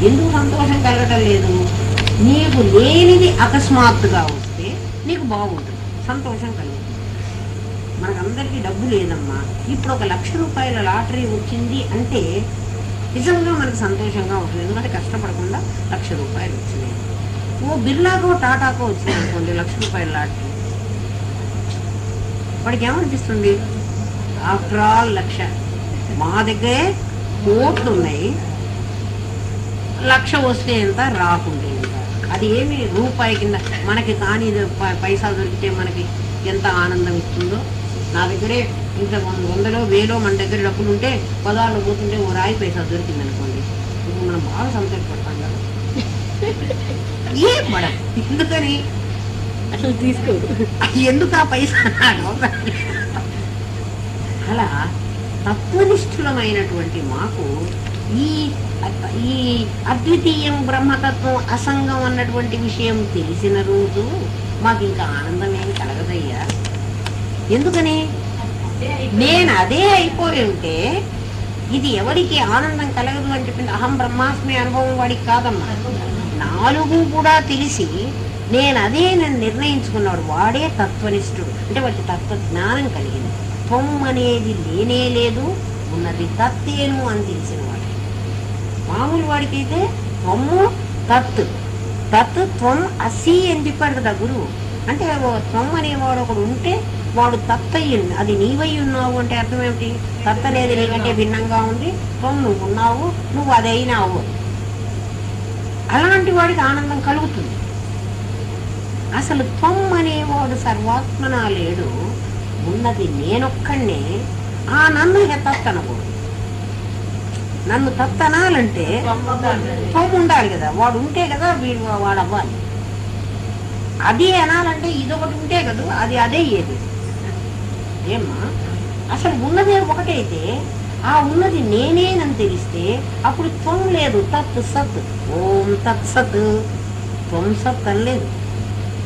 ఎందుకు సంతోషం కలగటం లేదు? నీకు లేనిది అకస్మాత్తుగా వస్తే నీకు బాగుంటుంది, సంతోషం కలుగుతుంది. మనకందరికీ డబ్బు లేదమ్మా, ఇప్పుడు 1,00,000 రూపాయల లాటరీ వచ్చింది అంటే నిజంగా మనకు సంతోషంగా ఉంటుంది. ఎందుకంటే కష్టపడకుండా 1,00,000 రూపాయలు వచ్చినాయి. ఓ బిర్లాకో టాటాకో వచ్చింది అనుకోండి 1,00,000 రూపాయల లాటరీ, వాడికి ఏమనిపిస్తుంది? ఆఫ్టర్ ఆల్ 1,00,000, మా దగ్గరే కోట్లు ఉన్నాయి, 1,00,000 వస్తే ఎంత, రాకుంటే ఎంత. అది ఏమి రూపాయి కింద మనకి కానీ పైసా దొరికితే మనకి ఎంత ఆనందం ఇస్తుందో. నా దగ్గరే ఇంత 100లో 1000 మన దగ్గర డబ్బులు ఉంటే పదాల్లో పోతుంటే ఓ రాయి పైసా దొరికింది అనుకోండి, ఇప్పుడు మనం బాగా సంతోషపడతాం కదా. ఏ పడం, ఎందుకని అసలు తీసుకోదు, ఎందుకు ఆ పైసా అలా తత్వనిష్ఠులమైనటువంటి మాకు ఈ ఈ అద్వితీయం బ్రహ్మతత్వం అసంగం అన్నటువంటి విషయం తెలిసిన రోజు మాకు ఇంకా ఆనందం ఏమి కలగదయ్యా. ఎందుకని? నేను అదే అయిపోయి ఉంటే ఇది ఎవరికి ఆనందం కలగదు అని చెప్పింది. అహం బ్రహ్మాస్మి అనుభవం వాడికి కాదమ్మా. 4 కూడా తెలిసి నేను నిర్ణయించుకున్నాడు వాడే తత్వనిష్ఠుడు. అంటే వాడికి తత్వ జ్ఞానం కలిగింది. త్వం అనేది లేనే లేదు, ఉన్నది తత్తేను అని తెలిసిన వాడు. మామూలు వాడికి అయితే త్వము తత్, తత్ త్వం అసి అని చెప్పాడు కదా గురువు. అంటే త్వం అనేవాడు ఒకడు ఉంటే వాడు తత్ అయ్యింది. అది నీవై ఉన్నావు అంటే అర్థం ఏమిటి? తత్ అనేది నీకంటే భిన్నంగా ఉంది, త్వం నువ్వు ఉన్నావు, నువ్వు అది అయినావు. అలాంటి వాడికి ఆనందం కలుగుతుంది. అసలు త్వం అనేవాడు సర్వాత్మన లేడు, ఉన్నది నేనొక్కడే. ఆ నన్ను తత్ అనకూడదు. నన్ను తత్ అనాలంటే త్వం ఉండాలి కదా, వాడు ఉంటే కదా వాడు అవ్వాలి. అది అనాలంటే ఇదొకటి ఉంటే కదా అది అదే ఏది ఏమ్మా. అసలు ఉన్నదే ఒకటైతే ఆ ఉన్నది నేనేనని తెలిస్తే అప్పుడు త్వం లేదు, తత్ సత్. ఓం తత్ సత్, త్వం సత్ అని లేదు.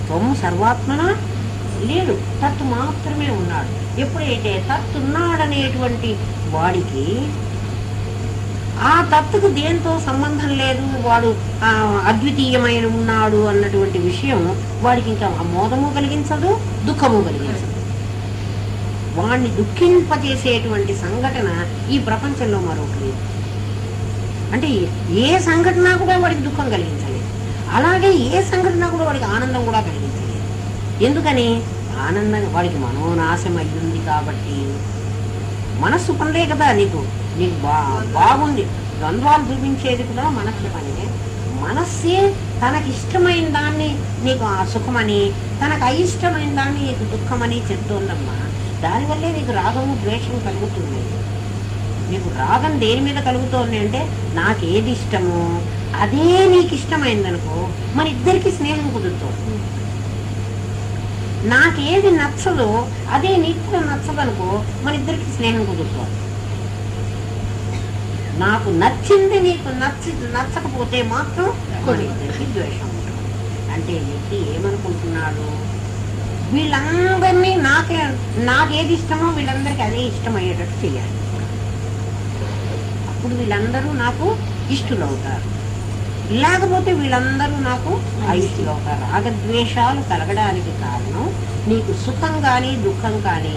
త్వం సర్వాత్మన లేడు, తత్ మాత్రమే ఉన్నాడు. ఎప్పుడైతే తత్ ఉన్నాడనేటువంటి వాడికి ఆ తత్తుకు దేంతో సంబంధం లేదు, వాడు అద్వితీయమైన ఉన్నాడు అన్నటువంటి విషయం వాడికి ఇంకా మోదము కలిగించదు, దుఃఖము కలిగించదు. వాడిని దుఃఖింపజేసేటువంటి సంఘటన ఈ ప్రపంచంలో మరొకటి లేదు. అంటే ఏ సంఘటన కూడా వాడికి దుఃఖం కలిగించలేదు, అలాగే ఏ సంఘటన కూడా వాడికి ఆనందం కూడా కలిగించలేదు. ఎందుకని? ఆనందం వాడికి మనోనాశం అయ్యింది కాబట్టి. మనస్సు పనిలే కదా నీకు బాగుంది. ద్వంద్వాలు చూపించేది కూడా మనస్సు పనే. మనస్సే తనకిష్టమైన దాన్ని నీకు ఆ సుఖమని, తనకు అయిష్టమైన దాన్ని నీకు దుఃఖమని చెప్తోందమ్మా. దానివల్లే నీకు రాగము ద్వేషం కలుగుతుంది. నీకు రాగం దేని మీద కలుగుతోంది అంటే నాకేది ఇష్టమో అదే నీకు ఇష్టమైందనుకో మన ఇద్దరికి స్నేహం కుదురుతోంది. నాకేది నచ్చదో అదే నీకు నచ్చదనుకో మన ఇద్దరికి స్నేహం కుదురుతోంది. నాకు నచ్చింది నీకు నచ్చకపోతే మాత్రం మన ఇద్దరికి ద్వేషం ఉంటుంది. అంటే వ్యక్తి ఏమనుకుంటున్నాడు, వీళ్ళందరినీ నాకేది ఇష్టమో వీళ్ళందరికీ అదే ఇష్టం అయ్యేటట్టు చేయాలి. అప్పుడు వీళ్ళందరూ నాకు ఇష్టలు అవుతారు, లేకపోతే వీళ్ళందరూ నాకు అయిష్టులు అవుతారు. రాగద్వేషాలు కలగడానికి కారణం నీకు సుఖం కానీ దుఃఖం కానీ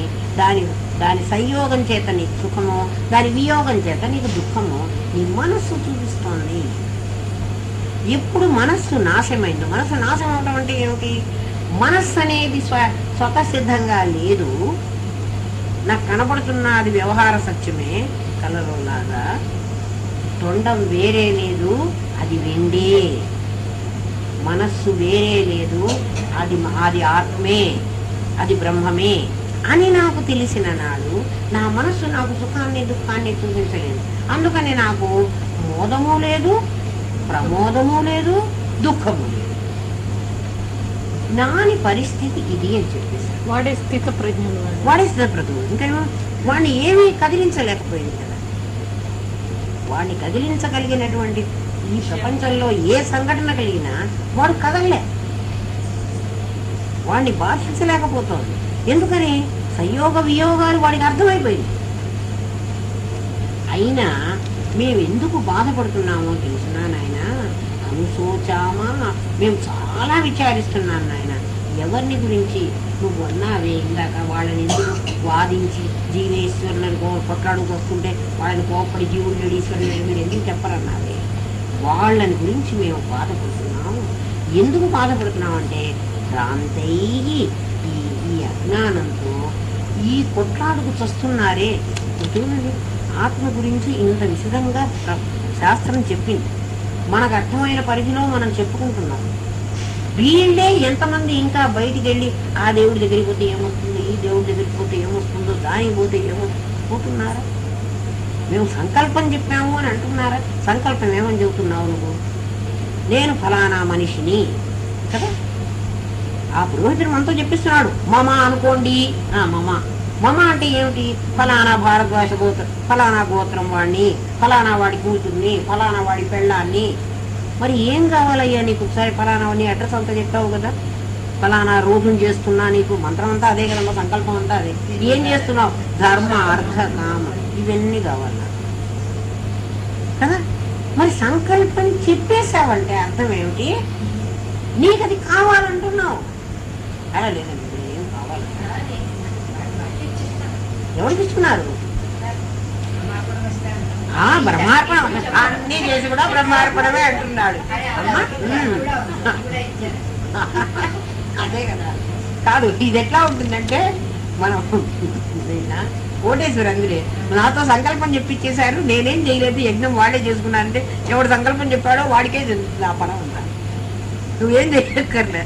దాని సంయోగం చేత నీకు సుఖమో, దాని వియోగం చేత నీకు దుఃఖమో నీ మనస్సు చూపిస్తోంది. ఎప్పుడు మనస్సు నాశమైందో, మనస్సు నాశం అవడం అంటే ఏమిటి? మనస్సు అనేది స్వతసిద్ధంగా లేదు, నాకు కనపడుతున్నది వ్యవహార సత్యమే కలలోలాగా. తొండం వేరే లేదు, అది వెండే. మనస్సు వేరే లేదు, అది ఆత్మే, అది బ్రహ్మమే అని నాకు తెలిసిన నాడు నా మనస్సు నాకు సుఖాన్ని దుఃఖాన్ని చూపించలేదు. అందుకని నాకు మోదము లేదు, ప్రమోదము లేదు, దుఃఖము లేదు. నాని పరిస్థితి ఇది అని చెప్పేశారు. వాడే స్థిత ప్రజ్ఞుడు. ఇంకా వాడిని ఏమీ కదిలించలేకపోయింది కదా. వాడిని కదిలించగలిగినటువంటి ఈ ప్రపంచంలో ఏ సంఘటన కలిగినా వాడు కదలలే, వాడిని బాధించలేకపోతుంది. ఎందుకని? సంయోగ వియోగాలు వాడికి అర్థమైపోయింది. అయినా మేము ఎందుకు బాధపడుతున్నామో తెలుసునా నాయన, అనుశోచామా, మేము చాలా విచారిస్తున్నాను నాయన. ఎవరిని గురించి నువ్వు అన్నావే ఇందాక, వాళ్ళని ఎందుకు వాదించి జీవేశ్వరులను కొట్లాడుకు వస్తుంటే వాళ్ళని కోపడి జీవుడు లేడు ఈశ్వరుడు లేడు మీరు ఎందుకు చెప్పరన్నావే, వాళ్ళని గురించి మేము బాధపడుతున్నాము. ఎందుకు బాధపడుతున్నాం అంటే భ్రాంతై, ఈ అజ్ఞానంతో ఈ కొట్లాడుకు చస్తున్నారే. చూడండి, ఆత్మ గురించి ఇంత విశదంగా శాస్త్రం చెప్పింది, మనకు అర్థమైన పరిధిలో మనం చెప్పుకుంటున్నాం. వీళ్ళే ఎంతమంది ఇంకా బయటికి వెళ్ళి ఆ దేవుడి దగ్గరికి పోతే ఏమొస్తుంది, ఈ దేవుడి దగ్గరికి పోతే ఏమొస్తుందో, దానికి పోతే ఏమవుతున్నారా? మేము సంకల్పం చెప్పాము అని అంటున్నారా? సంకల్పం ఏమని చెబుతున్నావు నువ్వు? నేను ఫలానా మనిషిని కదా. ఆ పురోహితుడు మనతో చెప్పిస్తున్నాడు, మమ అనుకోండి. మమ అంటే ఏమిటి? ఫలానా భారద్వాస గోత్రం, ఫలానా గోత్రం వాడిని, ఫలానా వాడి కూతుర్ని, ఫలానా వాడి పెళ్ళాన్ని. మరి ఏం కావాలయ్యా నీకు? ఒకసారి ఫలానా నీ అడ్రస్ అంతా చెప్పావు కదా, ఫలానా రోజును చేస్తున్నా, నీకు మంత్రం అంతా అదే కదమ్మా, సంకల్పం అంతా అదే. ఏం చేస్తున్నావు? ధర్మ అర్థ కామ ఇవన్నీ కావాలి కదా. మరి సంకల్పం చెప్పేశావంటే అర్థం ఏమిటి? నీకు అది కావాలంటున్నావు. అలా లేదండి, ఏం కావాలి? ఎవరికి ఇస్తున్నారు? బ్రహ్మార్పణ అన్నీ చేసి కూడా బ్రహ్మార్పణమే అంటున్నాడు. అదే కదా. కాదు, ఇది ఎట్లా ఉంటుందంటే మనం కోటేశ్వరు అందులే నాతో సంకల్పం చెప్పించేశారు, నేనేం చేయలేదు, యజ్ఞం వాడే చేసుకున్నా అంటే ఎవడు సంకల్పం చెప్పాడో వాడికే చెందుతుంది ఆ పనం అంతా. నువ్వేం చేయక్కర్లే.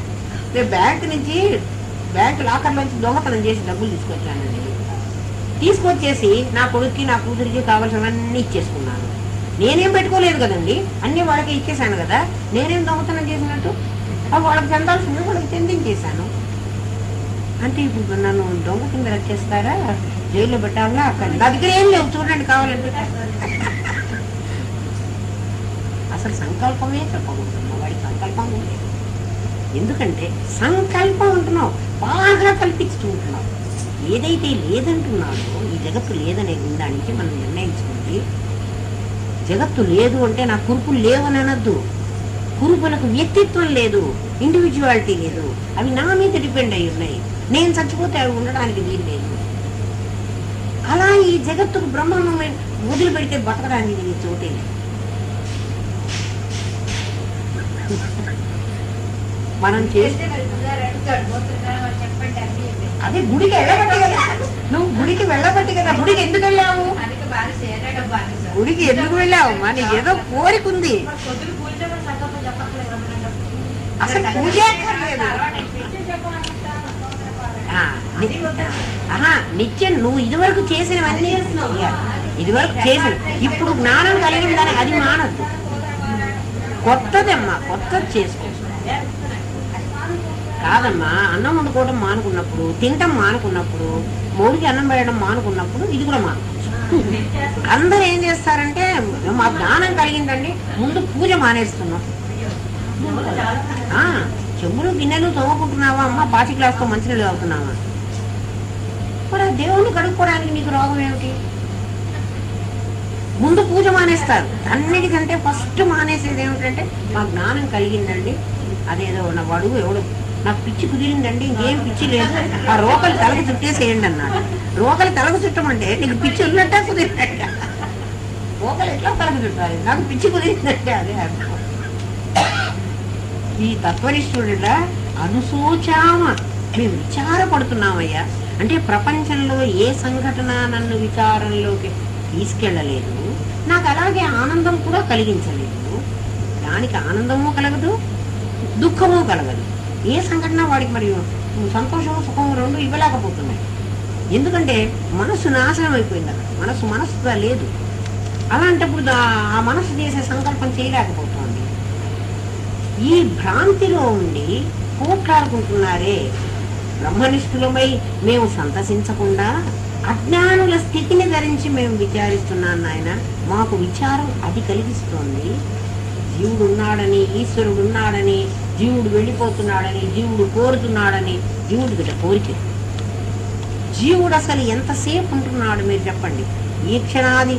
నేను బ్యాంకు లాకర్ నుంచి దొంగతనం చేసి డబ్బులు తీసుకొచ్చానండి. తీసుకొచ్చేసి నా కొడుక్కి నా కూతురికి కావాల్సినవన్నీ ఇచ్చేసుకున్నాను. నేనేం పెట్టుకోలేదు కదండి, అన్నీ వాళ్ళకి ఇచ్చేసాను కదా. నేనేం దొంగతనం చేసినట్టు? వాళ్ళకి చెందాల్సింది వాళ్ళకి చెందించేశాను. అంటే ఇప్పుడు నన్ను దొంగ కింద రచ్చేస్తారా, జైల్లో పెట్టాలా? అక్కడ నా దగ్గర ఏం లేవు, చూడండి కావాలంటే. అసలు సంకల్పమే చెప్పకూడదు, వాడి సంకల్పం లేదు. ఎందుకంటే సంకల్పం అంటున్నావు, బాగా కల్పించుతూ ఉంటున్నావు. ఏదైతే లేదంటున్నాడో, ఈ జగత్తు లేదనే దానికి మనం నిర్ణయించుకుంటే, జగత్తు లేదు అంటే నా కురుపులు లేవని అనద్దు. కురుపులకు వ్యక్తిత్వం లేదు, ఇండివిజువాలిటీ లేదు, అవి నా మీద డిపెండ్ అయి ఉన్నాయి. నేను చచ్చిపోతే అవి ఉండడానికి వీలు లేదు. అలా ఈ జగత్తుకు బ్రహ్మను వదిలిపెడితే బతకడానికి ఇది చోటే లేదు. మనం చేస్తే అదే గుడికి వెళ్ళబట్టి కదా, నువ్వు గుడికి వెళ్ళబట్టి కదా. గుడికి ఎందుకు వెళ్ళావు? గుడికి ఎందుకు వెళ్ళావమ్మా? నీకు ఏదో కోరిక ఉంది. అసలు పూజ నిత్యం నువ్వు ఇదివరకు చేసినవన్నీ ఇదివరకు చేసిన, ఇప్పుడు జ్ఞానం కలిగిందని అది మానద్దు. కొత్తదమ్మా, కొత్తది చేసుకో. కాదమ్మా, అన్నం వండుకోవడం మానుకున్నప్పుడు, తినటం మానుకున్నప్పుడు, మౌడికి అన్నం వేయడం మానుకున్నప్పుడు ఇది కూడా మానుకోవచ్చు. అందరూ ఏం చేస్తారంటే మా జ్ఞానం కలిగిందండి ముందు పూజ మానేస్తున్నాం. చెంబులు గిన్నెలు తోముకుంటున్నావా అమ్మ? 5 గ్లాసుతో మంచినీళ్ళు తాగుతున్నావా? మరి ఆ దేవుణ్ణి కడుక్కోవడానికి నీకు రోగం ఏమిటి? ముందు పూజ మానేస్తారు. అన్నిటికంటే ఫస్ట్ మానేసేది ఏమిటంటే మా జ్ఞానం కలిగిందండి, అదేదో నా వడుగు ఎవడు నాకు పిచ్చి కుదిరిందండి, ఇంకేం పిచ్చి లేదు, ఆ రోకలు తలకు చుట్టేసేయండి అన్నాడు. రోకలు తలకు చుట్టమంటే నీకు పిచ్చి ఉన్నట్టే కుదిరినట్ట. రోకలు ఎట్లా తలకు చుట్టాలి? నాకు పిచ్చి కుదిరిందంటే అదే అర్థం. ఈ తత్వనిష్ఠుడిలా అనుశోచామ, మేము విచారపడుతున్నామయ్యా. అంటే ప్రపంచంలో ఏ సంఘటన నన్ను విచారంలోకి తీసుకెళ్ళలేదు, నాకు అలాగే ఆనందం కూడా కలిగించలేదు. దానికి ఆనందము కలగదు, దుఃఖము కలగదు. ఏ సంఘటన వాడికి మరియు సంతోషము సుఖము రెండు ఇవ్వలేకపోతున్నాయి. ఎందుకంటే మనస్సు నాశనం అయిపోయింది, అక్కడ మనస్సుగా లేదు. అలాంటప్పుడు ఆ మనస్సు చేసే సంకల్పం చేయలేకపోతుంది. ఈ భ్రాంతిలో ఉండి పోట్లాడుకుంటున్నారే, బ్రహ్మనిష్ఠులమై మేము సంతసించకుండా అజ్ఞానుల స్థితిని ధరించి మేము విచారిస్తున్నాను నాయన. మాకు విచారం అది కలిగిస్తోంది. జీవుడు ఉన్నాడని, ఈశ్వరుడు ఉన్నాడని, జీవుడు వెళ్ళిపోతున్నాడని, జీవుడు కోరుతున్నాడని. జీవుడికి కోరిక. జీవుడు అసలు ఎంతసేపు ఉంటున్నాడు మీరు చెప్పండి? ఈ క్షణాది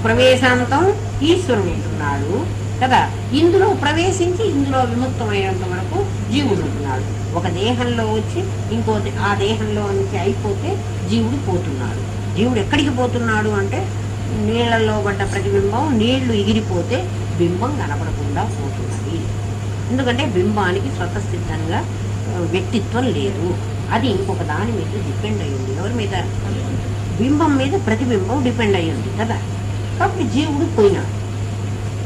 ప్రవేశాంతం ఈశ్వరుడు ఉంటున్నాడు కదా. ఇందులో ప్రవేశించి ఇందులో విముక్తమైనంత వరకు జీవుడు ఉంటున్నాడు. ఒక దేహంలో వచ్చి ఇంకో ఆ దేహంలో నుంచి అయిపోతే జీవుడు పోతున్నాడు. జీవుడు ఎక్కడికి పోతున్నాడు అంటే నీళ్లలో పడ్డ ప్రతిబింబం నీళ్లు ఎగిరిపోతే బింబం కనపడకుండా పోతున్నది. ఎందుకంటే బింబానికి స్వతసిద్ధంగా వ్యక్తిత్వం లేదు. అది ఇంకొక దాని మీద డిపెండ్ అయ్యింది. ఎవరి మీద? బింబం మీద ప్రతిబింబం డిపెండ్ అయ్యింది కదా. కాబట్టి జీవుడు పోయినాడు.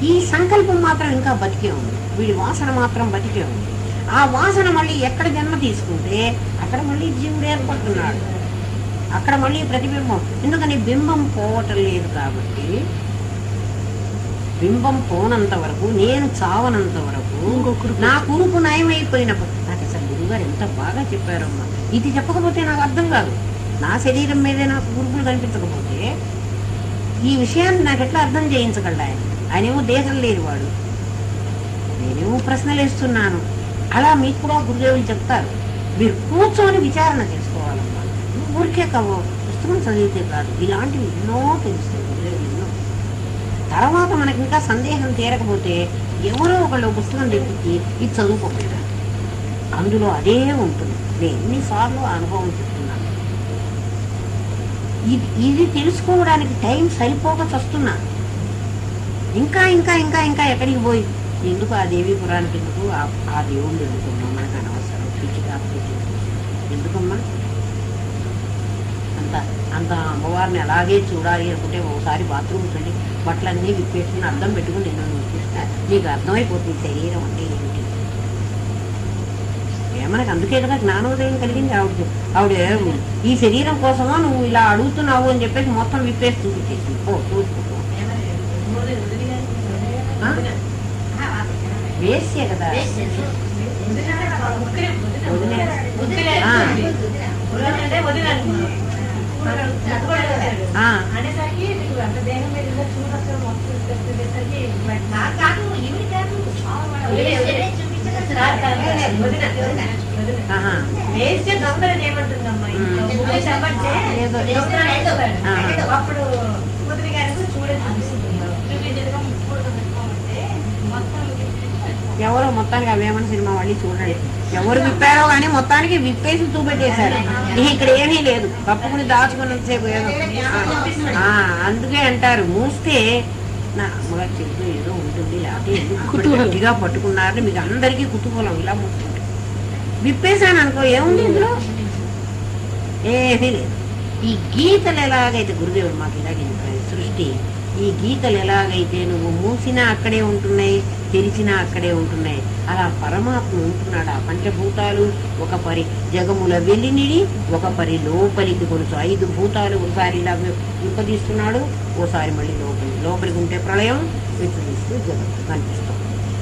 ఈ సంకల్పం మాత్రం ఇంకా బతికే ఉంది. వీడి వాసన మాత్రం బతికే ఉంది. ఆ వాసన మళ్ళీ ఎక్కడ జన్మ తీసుకుంటే అక్కడ మళ్ళీ జీవుడు ఏర్పడుతున్నాడు. అక్కడ మళ్ళీ ప్రతిబింబం. ఎందుకని బింబం పోవటం లేదు కాబట్టి, బింబం పోనంత వరకు, నేను చావనంత వరకు, నా కురుపు నయమైపోయినప్పుడు. నాకు అసలు గురుగారు ఎంత బాగా చెప్పారమ్మా. ఇది చెప్పకపోతే నాకు అర్థం కాదు. నా శరీరం మీదే నాకు కురుపులు కనిపించకపోతే ఈ విషయాన్ని నాకు ఎట్లా అర్థం చేయించగలడు ఆయన? ఆయనేమో దేహం లేనివాడు, నేనేమో ప్రశ్నలు వేస్తున్నాను. అలా మీకు కూడా గురుదేవులు చెప్తారు. మీరు కూర్చొని విచారణ చేసుకోవాలమ్మా. ఊరికే పుస్తకం చదివితే కాదు, ఇలాంటివి ఎన్నో తెలుస్తాయి గురుదేవులు ఎన్నో. తర్వాత మనకి ఇంకా సందేహం తీరకపోతే ఎవరో ఒకళ్ళు పుస్తకం తెప్పించి ఇది చదువుకోలేదు, అందులో అదే ఉంటుంది. నేను ఎన్నిసార్లు అనుభవం చెప్తున్నాను. ఇది తెలుసుకోవడానికి టైం సరిపోక వస్తున్నా. ఇంకా ఇంకా ఇంకా ఇంకా ఎక్కడికి పోయి ఎందుకు ఆ దేవీ పురానికి ఎందుకు, ఆ దేవుళ్ళు ఎందుకమ్మా? మనకు అనవసరం. పిచ్చి కాకపోతే ఎందుకమ్మా? అంత అమ్మవారిని అలాగే చూడాలి అనుకుంటే ఒకసారి బాత్రూమ్కి వెళ్ళి బట్టలన్నీ విప్పేసుకుని అర్థం పెట్టుకుని నేను చూపిస్తా, నీకు అర్థమైపోతుంది శరీరం అంటే ఏంటి. మనకు అందుకే కదా జ్ఞానోదయం కలిగింది. ఆవిడ ఈ శరీరం కోసమో నువ్వు ఇలా అడుగుతున్నావు అని చెప్పేసి మొత్తం విప్పేసి చూపించేసి చూసుకో. వేస్యే కదా. ఎవరో మొత్తానికి అవేమని సినిమా మళ్ళీ చూడండి. ఎవరు విప్పారో కానీ మొత్తానికి విప్పేసి చూపెట్టేశారు. ఇక్కడ ఏమీ లేదు, కప్పుకుని దాచుకున్నంతసేపు ఏదో. అందుకే అంటారు మూస్తే నా అమ్మగారు చెబుతూ ఏదో ఉంటుంది, లేకపోతే గట్టిగా పట్టుకున్నారని మీకు అందరికీ కుతూహలం. ఇలా మూసుకుంటే విప్పేశాను అనుకో ఏముంది ఇందులో? ఏమీ లేదు. ఈ గీతలు ఎలాగైతే గురుదేవుడు మాకు ఇలాగే సృష్టి, ఈ గీతలు ఎలాగైతే నువ్వు మూసినా అక్కడే ఉంటున్నాయి, తెరిచినా అక్కడే ఉంటున్నాయి, అలా పరమాత్మ ఉంటున్నాడు. ఆ పంచభూతాలు ఒక పరి జగముల వెలినిడి, ఒక పరి లోపలికి కొలుసు. 5 భూతాలు ఒకసారి ఇలా విప్పదీస్తున్నాడు, ఓసారి మళ్ళీ లోపలికి ఉంటే ప్రళయం విప్పదీస్తూ జగత్తు కనిపిస్తాం.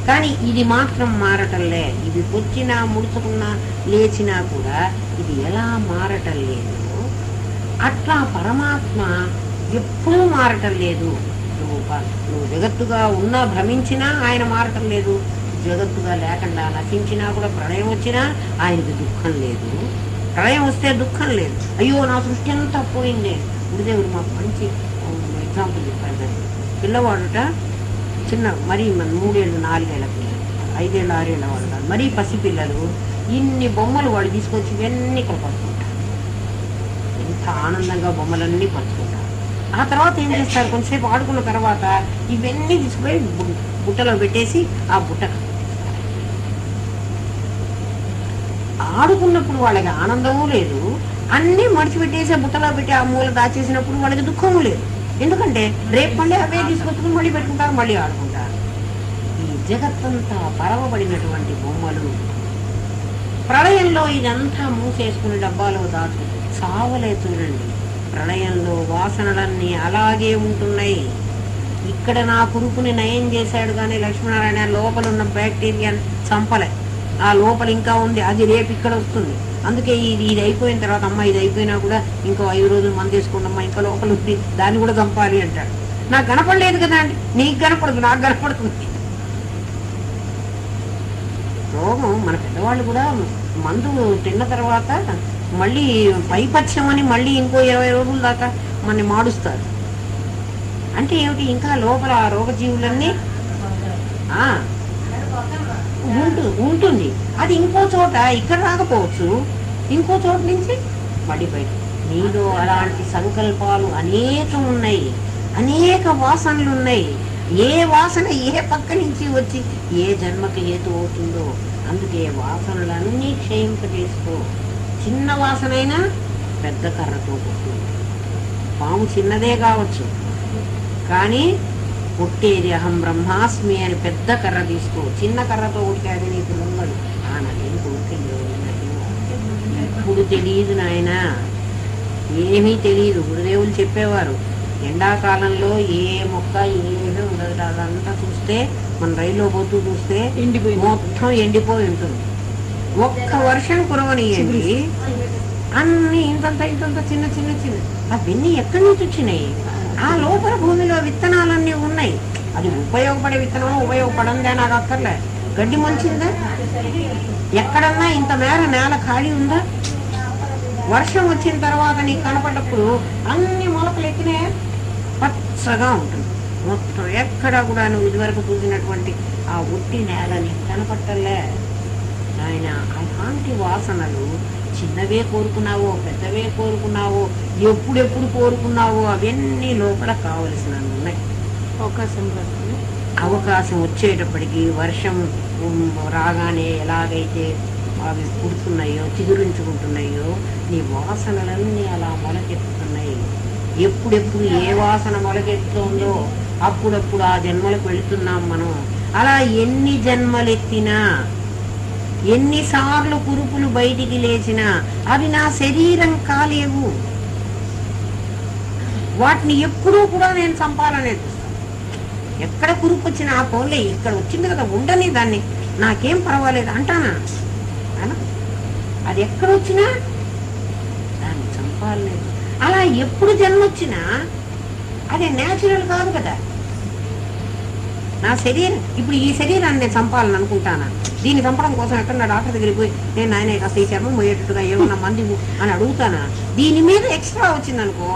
కానీ ఇది మాత్రం మారటంలే. ఇది పొచ్చినా ముడుచుకున్నా లేచినా కూడా ఇది ఎలా మారటం లేదు, అట్లా పరమాత్మ ఎప్పుడూ మారటం లేదు. నువ్వు జగత్తుగా ఉన్నా భ్రమించినా ఆయన మారటం లేదు, జగత్తుగా లేకుండా నశించినా కూడా ప్రళయం వచ్చినా ఆయనకి దుఃఖం లేదు. ప్రళయం వస్తే దుఃఖం లేదు. అయ్యో నా సృష్టి అంతా పోయిందే. గురుదేవుడు మాకు మంచి ఎగ్జాంపుల్ చెప్పారు. పిల్లవాడుట చిన్న మరీ 3 ఏళ్ళు 4 ఏళ్ళ పిల్లలు, 5 ఏళ్ళు 6 ఏళ్ళ వాళ్ళు కాదు, మరీ పసిపిల్లలు ఇన్ని బొమ్మలు వాళ్ళు తీసుకొచ్చి ఇవన్నీ ఇక్కడ పరుచుకుంటారు. ఎంత ఆనందంగా బొమ్మలన్నీ పరుచుకుంటారు. ఆ తర్వాత ఏం చేస్తారు, కొంతసేపు ఆడుకున్న తర్వాత ఇవన్నీ తీసుకుపోయి బుట్టలో పెట్టేసి ఆ బుట్ట ఆడుకున్నప్పుడు వాళ్ళకి ఆనందమూ లేదు, అన్నీ మడిచిపెట్టేసి బుట్టలో పెట్టి ఆ మూల దాచేసినప్పుడు వాళ్ళకి దుఃఖము లేదు. ఎందుకంటే రేపు మళ్ళీ అవే తీసుకొచ్చుకుని మళ్ళీ పెట్టుకుంటారు, మళ్ళీ ఆడుకుంటారు. ఈ జగత్తంతా పరవబడినటువంటి బొమ్మలు ప్రళయంలో ఇదంతా మూసేసుకుని డబ్బాలో దాచు చావలే. చూడండి, ప్రళయంలో వాసనలన్నీ అలాగే ఉంటున్నాయి. ఇక్కడ నా కురుకుని నయం చేశాడు కానీ లక్ష్మీనారాయణ లోపల ఉన్న బ్యాక్టీరియాని చంపలే. ఆ లోపల ఇంకా ఉంది, అది రేపు ఇక్కడ వస్తుంది. అందుకే ఇది అయిపోయిన తర్వాత అమ్మ ఇది అయిపోయినా కూడా ఇంకో 5 రోజులు మంది వేసుకోండమ్మా, ఇంకా లోపల ఉంది, దాన్ని కూడా చంపాలి అంటాడు. నాకు కనపడలేదు కదా అండి, నీకు కనపడదు, నాకు కనపడుతుంది. రోగం మన పెద్దవాళ్ళు కూడా మందు తిన్న తర్వాత మళ్ళీ పైపథ్యం అని మళ్ళీ ఇంకో 20 రోజుల దాకా మనని మాడుస్తారు. అంటే ఏమిటి, ఇంకా లోపల ఆ రోగజీవులన్నీ ఉంటుంది. అది ఇంకో చోట ఇక్కడ రాకపోవచ్చు, ఇంకో చోట నుంచి మళ్ళీ బయట. నీలో అలాంటి సంకల్పాలు అనేకం ఉన్నాయి, అనేక వాసనలు ఉన్నాయి. ఏ వాసన ఏ పక్క నుంచి వచ్చి ఏ జన్మకి హేతు అవుతుందో, అందుకే వాసనలన్నీ క్షయింపజేసుకో. చిన్న వాసనైనా పెద్ద కర్రతో కొట్టు. పాము చిన్నదే కావచ్చు, కానీ కొట్టేది అహం బ్రహ్మాస్మి అని పెద్ద కర్ర తీసుకో. చిన్న కర్రతో కొట్టే అది నీకు లొంగదు. నాకేం కొడుతుంది, ఇప్పుడు తెలియదు నాయన, ఏమీ తెలియదు. గురుదేవులు చెప్పేవారు, ఎండాకాలంలో ఏ మొక్క ఏమీ ఉండదు. అదంతా చూస్తే మన రైల్లో పోతూ చూస్తే మొత్తం ఎండిపోయి ఉంటుంది. ఒక్క వర్షం కురవనియండి, అన్ని ఇంతంత ఇంతంత చిన్న చిన్న చిన్న అవన్నీ ఎక్కడి నుంచి వచ్చినాయి? ఆ లోపల భూమిలో విత్తనాలన్నీ ఉన్నాయి. అది ఉపయోగపడే విత్తనం ఉపయోగపడందే నాకు అక్కర్లే. గడ్డి మంచిందా? ఎక్కడన్నా ఇంత మేర నేల ఖాళీ ఉందా? వర్షం వచ్చిన తర్వాత నీకు కనపడ్డప్పుడు అన్ని మొలకలు ఎక్కినాయా? పచ్చగా ఉంటుంది మొత్తం. ఎక్కడ కూడా నువ్వు ఇదివరకు చూసినటువంటి ఆ ఉట్టి నేల నీకు కనపట్టలే. ఆయన అలాంటి వాసనలు చిన్నవే కోరుకున్నావో పెద్దవే కోరుకున్నావో ఎప్పుడెప్పుడు కోరుకున్నావో అవన్నీ లోపల కావలసినవి ఉన్నాయి. అవకాశం వచ్చేటప్పటికి వర్షం రాగానే ఎలాగైతే అవి పుడుతున్నాయో చిగురించుకుంటున్నాయో నీ వాసనలన్నీ అలా మొలకెత్తుతున్నాయి. ఎప్పుడెప్పుడు ఏ వాసన మొలకెత్తుందో అప్పుడప్పుడు ఆ జన్మలకు వెళుతున్నాం మనం. అలా ఎన్ని జన్మలెత్తినా, ఎన్నిసార్లు కురుపులు బయటికి లేచినా అవి నా శరీరం కాలేవు. వాటిని ఎప్పుడూ కూడా నేను చంపాలనే చూస్తాను. ఎక్కడ కురుపు వచ్చినా ఆ పోలే, ఇక్కడ వచ్చింది కదా ఉండని, దాన్ని నాకేం పర్వాలేదు అంటానా? అది ఎక్కడొచ్చినా దాన్ని చంపాలలేదు. అలా ఎప్పుడు జన్మ వచ్చినా అదే న్యాచురల్ కాదు కదా. నా శరీరం ఇప్పుడు ఈ శరీరాన్ని నేను చంపాలని అనుకుంటానా? దీన్ని చంపడం కోసం ఎక్కడ డాక్టర్ దగ్గరికి పోయి నేను ఆయన కాస్త ఈ చర్మం పోయేటట్టుగా ఏమన్నా మంది అని అడుగుతానా? దీని మీద ఎక్స్ట్రా వచ్చింది అనుకో,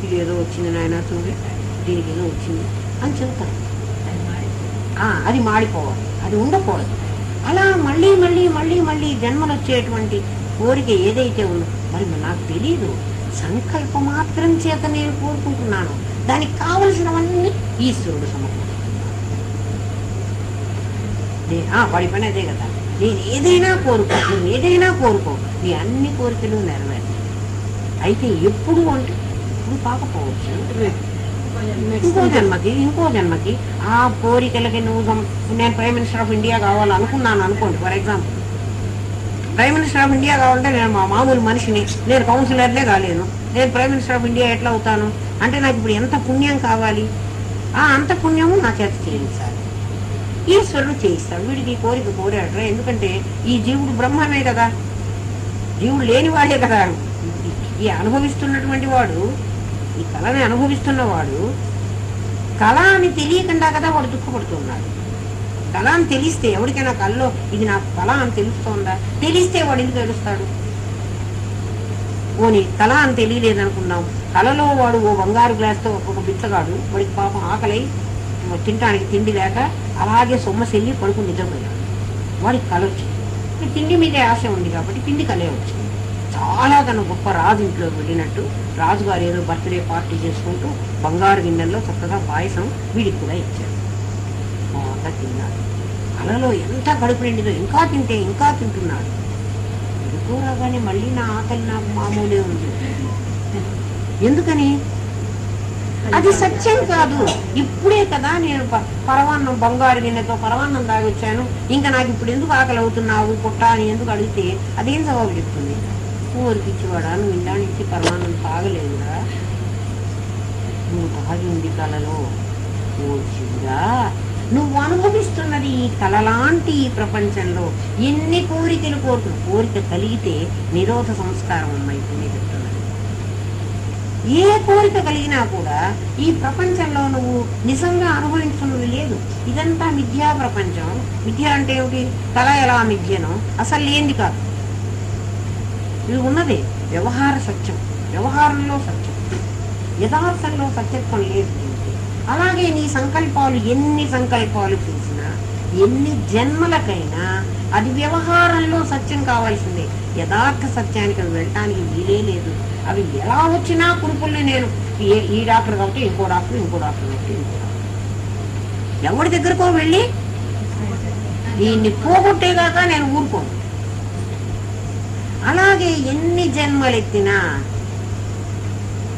ఇది ఏదో వచ్చింది నాయన చూడు, దీనికి ఏదో వచ్చింది అని చెబుతాను. అది మాడిపోవాలి, అది ఉండకూడదు. అలా మళ్ళీ మళ్ళీ మళ్ళీ మళ్ళీ జన్మలు వచ్చేటువంటి కోరిక ఏదైతే ఉందో మరి నాకు తెలీదు. సంకల్ప మాత్రం చేత నేను కోరుకుంటున్నాను. దానికి కావలసినవన్నీ ఈశ్వరుడు సమకూరుస్తున్నాడు. వాడి పని అదే కదా. నేను ఏదైనా కోరుకో, నువ్వు ఏదైనా కోరుకో, నీ అన్ని కోరికలు నెరవేరు. అయితే ఎప్పుడు అంటే ఇప్పుడు కాకపోవచ్చు, ఇంకో జన్మకి ఆ కోరికలకి నేను ప్రైమ్ మినిస్టర్ ఆఫ్ ఇండియా కావాలనుకున్నాను అనుకోండి. For example, prime minister of India కావాలంటే నేను మామూలు మనిషిని, నేను కౌన్సిలర్లే కాలేను. నేను ప్రైమ్ మినిస్టర్ ఆఫ్ ఇండియా ఎట్లా అవుతాను అంటే నాకు ఇప్పుడు ఎంత పుణ్యం కావాలి? అంత పుణ్యము నా చేత చేయించాలి. ఈశ్వరుడు చేయిస్తాడు. వీడికి ఈ కోరిక కోరాడరా, ఎందుకంటే ఈ జీవుడు బ్రహ్మమే కదా, జీవుడు లేనివాడే కదా. ఈ అనుభవిస్తున్నటువంటి వాడు, ఈ కళని అనుభవిస్తున్నవాడు కళ అని తెలియకుండా కదా వాడు దుఃఖపడుతున్నాడు. కళ అని తెలిస్తే ఎవరికైనా కళ్ళలో ఇది నాకు కళ అని తెలుస్తోందా? తెలిస్తే వాడు ఎందుకు ఏడుస్తాడు? పోనీ కళ అని తెలియలేదనుకున్నాం, కళలో వాడు ఓ బంగారు గ్లాస్తో ఒక బిచ్చగాడు, వాడికి పాపం ఆకలి తినడానికి తిండి లేక అలాగే సొమ్మసెల్లి పడుకుని నిద్రపోయాడు. వాడికి కళ వచ్చింది. తిండి మీదే ఆశ ఉంది కాబట్టి తిండి కలే వచ్చింది. చాలా తన గొప్ప రాజు ఇంట్లో వెళ్ళినట్టు రాజుగారు ఏదో బర్త్డే పార్టీ చేసుకుంటూ బంగారు గిన్నెల్లో చక్కగా పాయసం వీడికి కూడా ఇచ్చారు. బాగా తిన్నాడు. కళలో ఎంత కడుపు నిండిదో ఇంకా తింటే ఇంకా తింటున్నాడు. ఎదుకోరాగానే మళ్ళీ నా ఆకలి నాకు మామూలే ఉంది. ఎందుకని? అది సత్యం కాదు. ఇప్పుడే కదా నేను పరవాన్నం బంగారు గిన్నెతో పరవాన్నం తాగొచ్చాను, ఇంకా నాకు ఇప్పుడు ఎందుకు ఆకలి అవుతున్నావు పుట్ట అని ఎందుకు అడిగితే అదేం జవాబు చెప్తుంది? ఊరికిచ్చివాడా, నువ్వు ఇండా నుంచి పరవాన్నం తాగలేదురా, నువ్వు తాగి ఉంది కళలో. ఓ శివుడా, నువ్వు అనుభవిస్తున్నది ఈ కళ లాంటి ఈ ప్రపంచంలో ఎన్ని కోరికలు కోరిక కలిగితే నిరోధ సంస్కారం అమ్మైతుంది చెప్తున్నది. ఏ కోరిక కలిగినా కూడా ఈ ప్రపంచంలో నువ్వు నిజంగా అనుభవించుకున్నది లేదు. ఇదంతా మిథ్యా ప్రపంచం. మిథ్య అంటే ఏమిటి? కళ ఎలా మిథ్యనో అసలు లేనిది కాదు. ఇది ఉన్నది వ్యవహార సత్యం, వ్యవహారంలో సత్యం, యథార్థంలో సత్యత్వం లేదు. అలాగే నీ సంకల్పాలు ఎన్ని సంకల్పాలు చేసినా ఎన్ని జన్మలకైనా అది వ్యవహారంలో సత్యం కావాల్సిందే. యథార్థ సత్యానికి అవి వెళ్ళటానికి వీలే లేదు. అవి ఎలా వచ్చినా కురుపుల్ని నేను ఈ డాక్టర్ కాబట్టి ఇంకో డాక్టర్, ఇంకో డాక్టర్ కాబట్టి ఇంకో డాక్టర్, ఎవరి దగ్గరకో వెళ్ళి దీన్ని పోగొట్టేదాకా నేను ఊరుకోను. అలాగే ఎన్ని జన్మలెత్తినా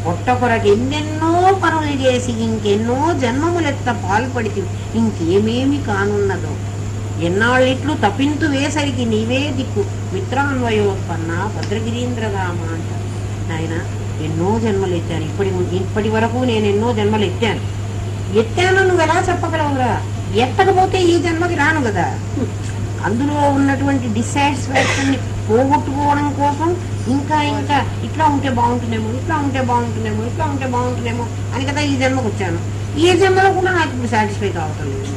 పొట్ట కొరకు ఎన్నెన్నో పనులు చేసి ఇంకెన్నో జన్మములెత్త పాల్పడితే ఇంకేమేమి కానున్నదో. ఎన్నాళ్ళిట్లు తపింతు వేసరికి నీవే దిక్కు మిత్రాన్వయోత్పన్న భద్రగిరీంద్రరామ అంటారు. నాయన ఎన్నో జన్మలు ఎత్తాను, ఇప్పటి వరకు నేను ఎన్నో జన్మలు ఎత్తాను నువ్వు ఎలా చెప్పగలవురా? ఎత్తకపోతే ఈ జన్మకి రాను కదా. అందులో ఉన్నటువంటి డిస్సాటిస్ఫాక్షన్ ని పోగొట్టుకోవడం కోసం ఇంకా ఇంకా ఇట్లా ఉంటే బాగుంటుందేమో, ఇట్లా ఉంటే బాగుంటుందేమో, ఇట్లా ఉంటే బాగుంటుందేమో అని కదా ఈ జన్మకు వచ్చాను. ఈ జన్మలో కూడా నాకు ఇప్పుడు సాటిస్ఫై కావటం లేదు.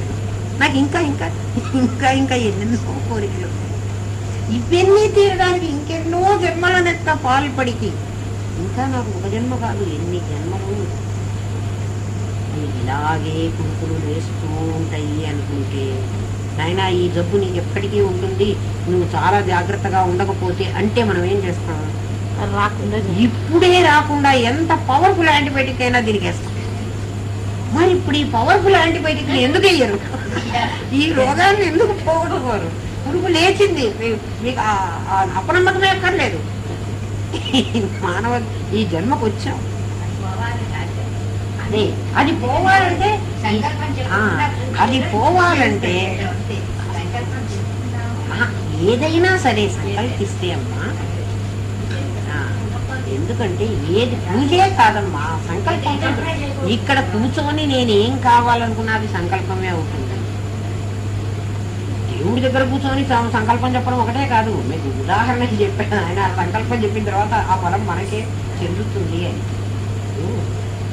నాకు ఇంకా ఇంకా ఇంకా ఇంకా ఎన్నెన్నో కోరికలు, ఇవన్నీ తీరడానికి ఇంకెన్నో జన్మలనెత్త పాల్పడికి ఇంకా నాకు ఒక జన్మ కాదు ఎన్ని జన్మలు. ఇలాగే కురుకులు వేస్తూ ఉంటాయి అనుకుంటే నాయన ఈ జబ్బు నీకు ఎప్పటికీ ఉంటుంది, నువ్వు చాలా జాగ్రత్తగా ఉండకపోతే అంటే మనం ఏం చేస్తాం? రాకుండా ఇప్పుడే రాకుండా ఎంత పవర్ఫుల్ యాంటీబయాటిక్ అయినా తిరిగేస్తాం. మరి ఇప్పుడు ఈ పవర్ఫుల్ యాంటీబయాటిక్ ఎందుకు వేయరు? ఈ రోగాన్ని ఎందుకు పోగొట్టుకోరు? పురుగు లేచింది, మీకు అపనమ్మకమే అక్కర్లేదు. మానవ ఈ జన్మకు వచ్చాం, అదే అది పోవాలంటే అది పోవాలంటే ఏదైనా సరే సంకల్పిస్తే అమ్మా. ఎందుకంటే ఏది పూజే కాదమ్మా సంకల్పం. ఇక్కడ కూర్చొని నేనేం కావాలనుకున్నా అది సంకల్పమే అవుతుంది. దేవుడి దగ్గర కూర్చొని సంకల్పం చెప్పడం ఒకటే కాదు, మీకు ఉదాహరణకి చెప్పాను. ఆయన ఆ సంకల్పం చెప్పిన తర్వాత ఆ ఫలం మనకే చెందుతుంది అని.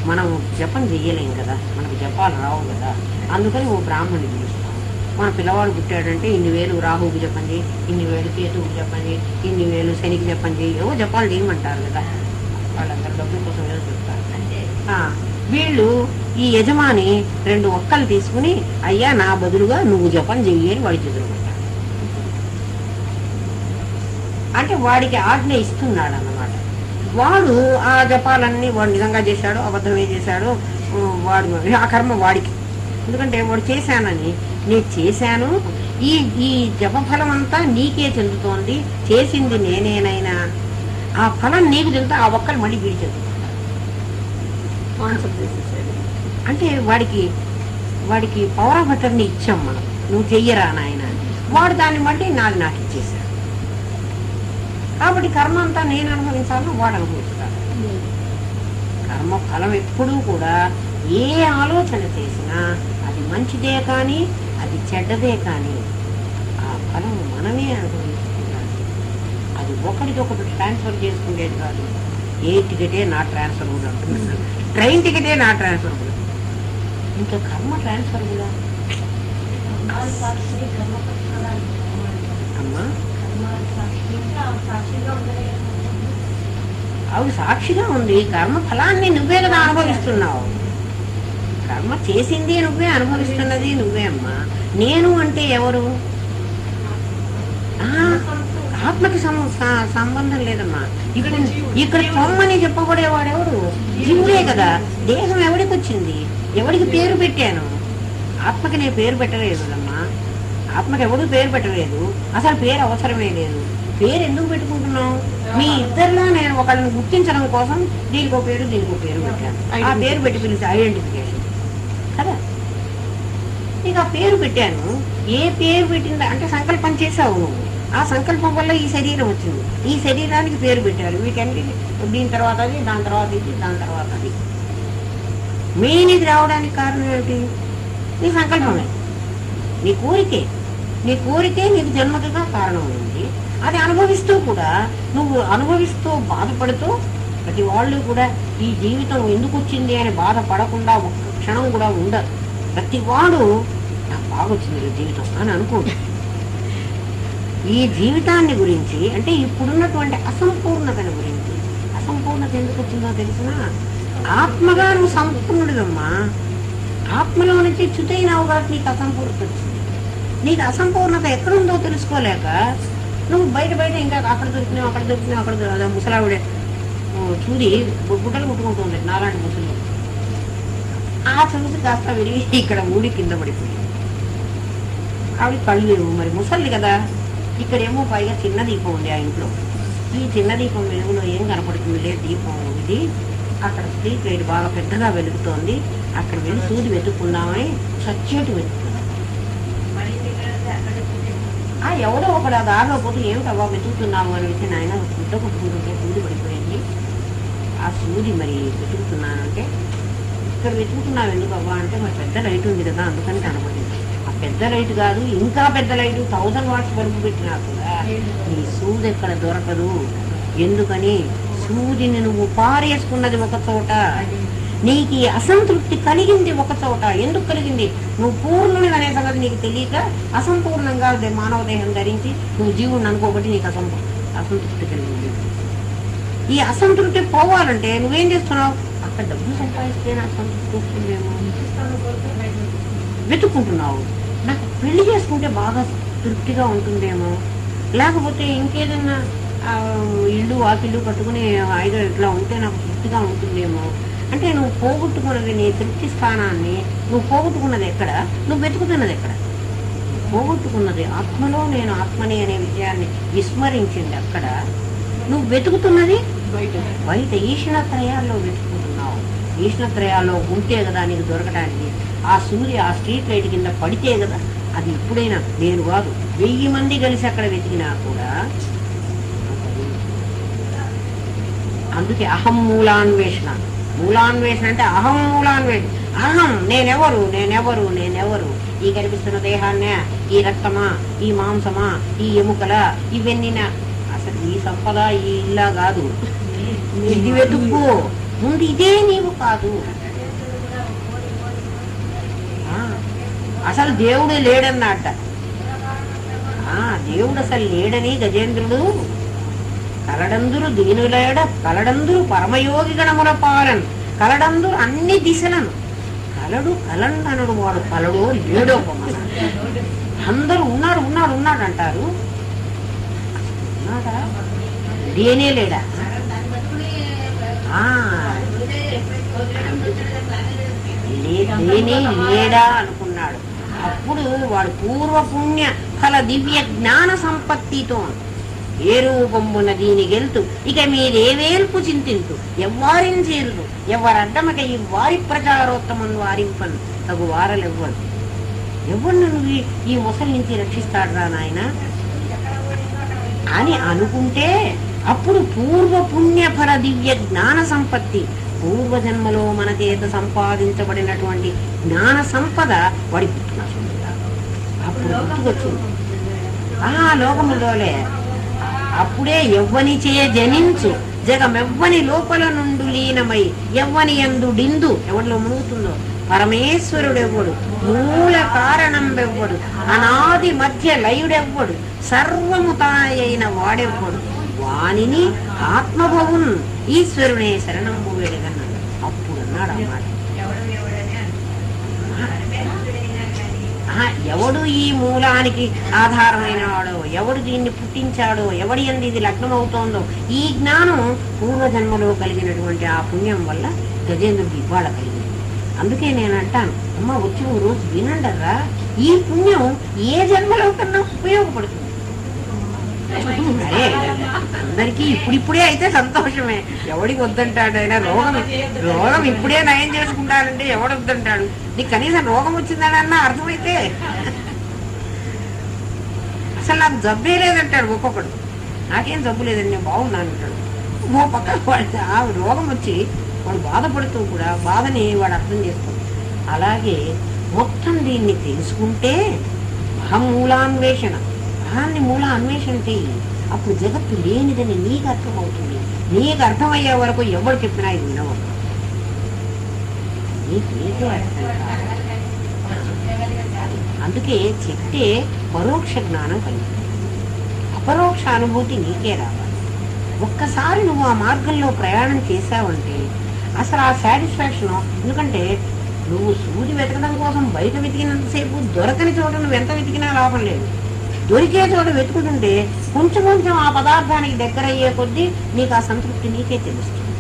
మనం జపం చెయ్యలేం కదా, మనకు జపాలు రావు కదా. అందుకని ఓ బ్రాహ్మణుని పిలుస్తాం. మన పిల్లవాడు పుట్టాడంటే ఇన్ని వేలు రాహువుకి చెప్పండి, ఇన్ని వేలు కేతువుకి చెప్పండి, ఇన్ని వేలు శనికి చెప్పండి, ఏవో జపాలు చేయమంటారు కదా. వాళ్ళందరూ డబ్బుల కోసం ఏదో చెప్తారు. వీళ్ళు ఈ యజమాని 2 ఒక్కలు తీసుకుని అయ్యా నా బదులుగా నువ్వు జపం చెయ్యి అని వాడికి ఎదురుకుంటాడు. అంటే వాడికి ఆజ్ఞ ఇస్తున్నాడు అన్నమాట. వాడు ఆ జపాలన్నీ వాడు నిజంగా చేశాడు, అబద్ధమే చేశాడు, వాడు ఆ కర్మ వాడికి. ఎందుకంటే వాడు చేశానని, నేను చేశాను, ఈ జపఫలం అంతా నీకే చెందుతోంది, చేసింది నేనేనైనా ఆ ఫలం నీకు చెందుతా, ఆ ఒక్కరు మళ్ళీ వీడి చెందుతాడు. అంటే వాడికి పవర్ ఆఫ్ అటర్నీ ఇచ్చాం మనం, నువ్వు చెయ్యరా నాయన. వాడు దాన్ని బట్టి నాది నాకు ఇచ్చేశాడు. కాబట్టి కర్మ అంతా నేను అనుభవించాలని వాడు అనుభవిస్తాడు. కర్మ ఫలం ఎప్పుడూ కూడా ఏ ఆలోచన చేసినా అది మంచిదే కానీ అది చెడ్డదే కానీ ఆ ఫలం మనమే అనుభవిస్తున్నాం. అది ఒకటికొకటి ట్రాన్స్ఫర్ చేసుకునేది కాదు. ఏ టికెటే నా ట్రాన్స్ఫర్ కూడా అంటున్నాడు, ట్రైన్ టికెటే నా ట్రాన్స్ఫర్ కూడా, ఇంకా కర్మ ట్రాన్స్ఫర్ కూడా అమ్మా. అవి సాక్షిగా ఉంది. కర్మ ఫలాన్ని నువ్వే కదా అనుభవిస్తున్నావు. కర్మ చేసింది నువ్వే, అనుభవిస్తున్నది నువ్వే అమ్మా. నేను అంటే ఎవరు? ఆత్మకి సంబంధం లేదమ్మా. ఇక్కడ తొమ్మని చెప్పబడేవాడెవడు? జీవుడే కదా. దేహం ఎవడికి వచ్చింది? ఎవడికి పేరు పెట్టాను? ఆత్మకి నేను పేరు పెట్టలేదు కదమ్మా. ఆత్మకి ఎవడు పేరు పెట్టలేదు, అసలు పేరు అవసరమే లేదు. పేరు ఎందుకు పెట్టుకుంటున్నాం? మీ ఇద్దరిలో నేను ఒకళ్ళని గుర్తించడం కోసం దీనికో పేరు దీనికో పేరు పెట్టాను. ఆ పేరు పెట్టి పిలిచి ఐడెంటిఫికేషన్ కదా. నీకు ఆ పేరు పెట్టాను, ఏ పేరు పెట్టిందా అంటే సంకల్పం చేసావు నువ్వు. ఆ సంకల్పం వల్ల ఈ శరీరం వచ్చింది, ఈ శరీరానికి పేరు పెట్టారు. వీటన్ని దీని తర్వాత అది, దాని తర్వాత ఇది, దాని తర్వాత అది. మెయిన్ ఇది రావడానికి కారణం ఏమిటి? నీ సంకల్పమే, నీ కోరికే. నీ కోరికే నీకు జన్మగా కారణం ఉంది. అది అనుభవిస్తూ కూడా నువ్వు అనుభవిస్తూ బాధపడుతూ ప్రతి వాళ్ళు కూడా ఈ జీవితం ఎందుకు వచ్చింది అని బాధపడకుండా ఒక్క క్షణం కూడా ఉండదు. ప్రతి వాడు నాకు బాగొచ్చింది జీవితం అని అనుకోడు. ఈ జీవితాన్ని గురించి అంటే ఇప్పుడున్నటువంటి అసంపూర్ణతని గురించి, అసంపూర్ణత ఎందుకు వచ్చిందో తెలిసిన ఆత్మగా నువ్వు సంపూర్ణుడివమ్మా. ఆత్మలో నుంచి చ్యుతైనావు కాబట్టి నీకు అసంపూర్ణత వచ్చింది. నీకు అసంపూర్ణత ఎక్కడుందో తెలుసుకోలేక నువ్వు బయట బయట ఇంకా అక్కడ దొరికినావు అక్కడ ముసలావిడే చూడి గుడ్డలు ముట్టుకుంటుంది నాలాంటి ముసలి. ఆ చూసి కాస్త విరిగి ఇక్కడ ఊడి కింద పడిపోయింది. ఆవిడ కళ్ళు లేవు, మరి ముసలి కదా. ఇక్కడేమో పైగా చిన్న దీపం ఉంది ఆ ఇంట్లో. ఈ చిన్న దీపం వెలుగులో ఏం కనపడుతుంది? దీపం ఇది. అక్కడ స్ట్రీట్ లైట్ బాగా పెద్దగా వెలుగుతోంది. అక్కడ వెళ్ళి సూది వెతుక్కుందామని సచ్చేటు వెతుకుతున్నాం. ఎవడో ఒకడు అది ఆగకపోతే ఏమిటవ్వా వెతుకుతున్నాము అని వచ్చి నాయన గుడ్డ కొట్టుకుంటుంటే సూది పడిపోయింది. ఆ సూది మరి వెతుకుతున్నానంటే, ఇక్కడ వెతుకుతున్నావు ఎందుకు అవ్వా అంటే, మరి పెద్ద లైట్ ఉంది కదా అందుకని కనపడింది. ఆ పెద్ద లైట్ కాదు, ఇంకా పెద్ద లైట్ 1000 వాట్స్ బల్బు పెట్టినా కూడా నీ సూది ఎక్కడ దొరకదు. ఎందుకని? సూదిని నువ్వు పారేసుకున్నది ఒక చోట, నీకు ఈ అసంతృప్తి కలిగింది ఒక చోట. ఎందుకు కలిగింది? నువ్వు పూర్ణుని అనే సంగతి నీకు తెలియక అసంపూర్ణంగా మానవ దేహం ధరించి నువ్వు జీవుని అనుకోబట్టి నీకు అసంతృప్తి కలిగింది. ఈ అసంతృప్తి పోవాలంటే నువ్వేం చేస్తున్నావు? అక్కడ డబ్బు సంపాదిస్తే నాకు సంతృప్తి వస్తుందేమో వెతుక్కుంటున్నావు. నాకు పెళ్లి చేసుకుంటే బాగా తృప్తిగా ఉంటుందేమో, లేకపోతే ఇంకేదన్నా ఇల్లు వాకిళ్ళు కట్టుకుని ఐదో ఇట్లా ఉంటే నాకు తృప్తిగా ఉంటుందేమో. అంటే నువ్వు పోగొట్టుకున్నది నీ తృప్తి స్థానాన్ని నువ్వు పోగొట్టుకున్నది ఎక్కడ? నువ్వు వెతుకుతున్నది ఎక్కడ? పోగొట్టుకున్నది ఆత్మలో నేను ఆత్మని అనే విషయాన్ని విస్మరించింది అక్కడ. నువ్వు వెతుకుతున్నది బయట ఈశ్వరత్రయాల్లో వెతుకుతున్నావు. ఈశ్వరత్రయాల్లో ఉంటే కదా నీకు దొరకడానికి. ఆ సూర్య ఆ స్ట్రీట్ లైట్ కింద పడితే కదా అది. ఎప్పుడైనా నేను కాదు 1000 మంది కలిసి అక్కడ వెతికినా కూడా. అందుకే అహం మూలాన్వేషణ. మూలాన్వేషణ అంటే అహం మూలాన్వేషణ. అహం నేనెవరు నేనెవరు నేనెవరు? ఈ కనిపిస్తున్న దేహాన్నే, ఈ రక్తమా, ఈ మాంసమా, ఈ ఎముకల, ఇవన్నీనా? అసలు ఈ సంపద ఈ ఇల్లా కాదు. ఇది వెతుక్కు ముందు. ఇదే నీవు కాదు. అసలు దేవుడు లేడన్నట్ట. దేవుడు అసలు లేడని గజేంద్రుడు కలడందురు దీనులేడ కలడందురు పరమయోగి గణముల పాలన్ కలడందురు అన్ని దిశలను కలడు కలండనడు వాడు కలడో లేడో. అందరూ ఉన్నాడు ఉన్నాడు ఉన్నాడు అంటారు. ఉన్నాడా? లేనే లేడా? లేనే లేడా అనుకున్నాడు. అప్పుడు వాడు పూర్వపుణ్య ఫల దివ్య జ్ఞాన సంపత్తితో ఏ రూపమున దీని గెలుతూ ఇక మీరేవేల్పు చింతింతు ఎవ్వారించేరు ఎవరడ్డమక ఈ వారి ప్రచారోత్తమను వారింపను తగు వారలెవ్వరు. ఎవరు నువ్వు ఈ ముసలి నుంచి రక్షిస్తాడు రా నాయన అని అనుకుంటే అప్పుడు పూర్వపుణ్య ఫల దివ్య జ్ఞాన సంపత్తి, పూర్వజన్మలో మన చేత సంపాదించబడినటువంటి జ్ఞాన సంపద వాడి పుట్టుకొచ్చింది. అప్పుడు పుట్టుకొచ్చింది లోకములోలే. అప్పుడే ఎవ్వని చే జనించు జగమెవ్వని లోపల నుండు లీనమై ఎవ్వని యందు డిందు ఎవరిలో మునుగుతుందో పరమేశ్వరుడెవ్వడు, మూల కారణం వెవ్వడు, అనాది మధ్య లయుడెవ్వడు, సర్వము తాయైన వాడెవ్వడు, వానిని ఆత్మభవున్ ఈశ్వరునే శరణంబు వేడగన్నాడు. అప్పుడు అన్నాడు అన్నమాట. ఎవడు ఈ మూలానికి ఆధారమైన వాడో, ఎవడు దీన్ని పుట్టించాడో, ఎవడి యందు ఇది లగ్నమవుతోందో, ఈ జ్ఞానం పూర్వజన్మలో కలిగినటువంటి ఆ పుణ్యం వల్ల గజేంద్రుడికి ఇవాళ కలిగింది. అందుకే నేను అంటాను, అమ్మ వచ్చి ఓ రోజు వినండరా, ఈ పుణ్యం ఏ జన్మలో కన్నా ఉపయోగపడుతుంది. అరే అందరికీ ఇప్పుడిప్పుడే అయితే సంతోషమే, ఎవడికి వద్దంటాడు? అయినా రోగం ఇప్పుడే నయం చేసుకుంటానంటే ఎవడు వద్దంటాడు? నీకు కనీసం రోగం వచ్చిందనన్నా అర్థమైతే. అసలు నాకు జబ్బే లేదంటాడు ఒక్కొక్కడు. నాకేం జబ్బు లేదండి నేను బాగున్నాను అంటాడు. ఓ పక్క వాడు ఆ రోగం వచ్చి వాడు బాధపడుతూ కూడా బాధని వాడు అర్థం చేసుకోడు. అలాగే మొత్తం దీన్ని తెలుసుకుంటే అహమూలాన్వేషణ, అహాన్ని మూల అన్వేషణ చెయ్యి. అప్పుడు జగత్తు లేనిదని నీకు అర్థమవుతుంది. నీకు అర్థమయ్యే వరకు ఎవరు చెప్పినా ఇది వినవద్దు. నీకేదో అర్థం కాదు. అందుకే చెప్తే పరోక్ష జ్ఞానం కలుగుతుంది, అపరోక్ష అనుభూతి నీకే రావాలి. ఒక్కసారి నువ్వు ఆ మార్గంలో ప్రయాణం చేసావంటే అసలు ఆ సాటిస్ఫాక్షన్. ఎందుకంటే నువ్వు సూది వెతకడం కోసం బయట వెతికినంతసేపు దొరకని చోట నువ్వు ఎంత వెతికినా లాభం లేదు. దొరికే చోట వెతుకుతుంటే కొంచెం కొంచెం ఆ పదార్థానికి దగ్గర అయ్యే కొద్దీ నీకు ఆ సంతృప్తి నీకే తెలుస్తుంది.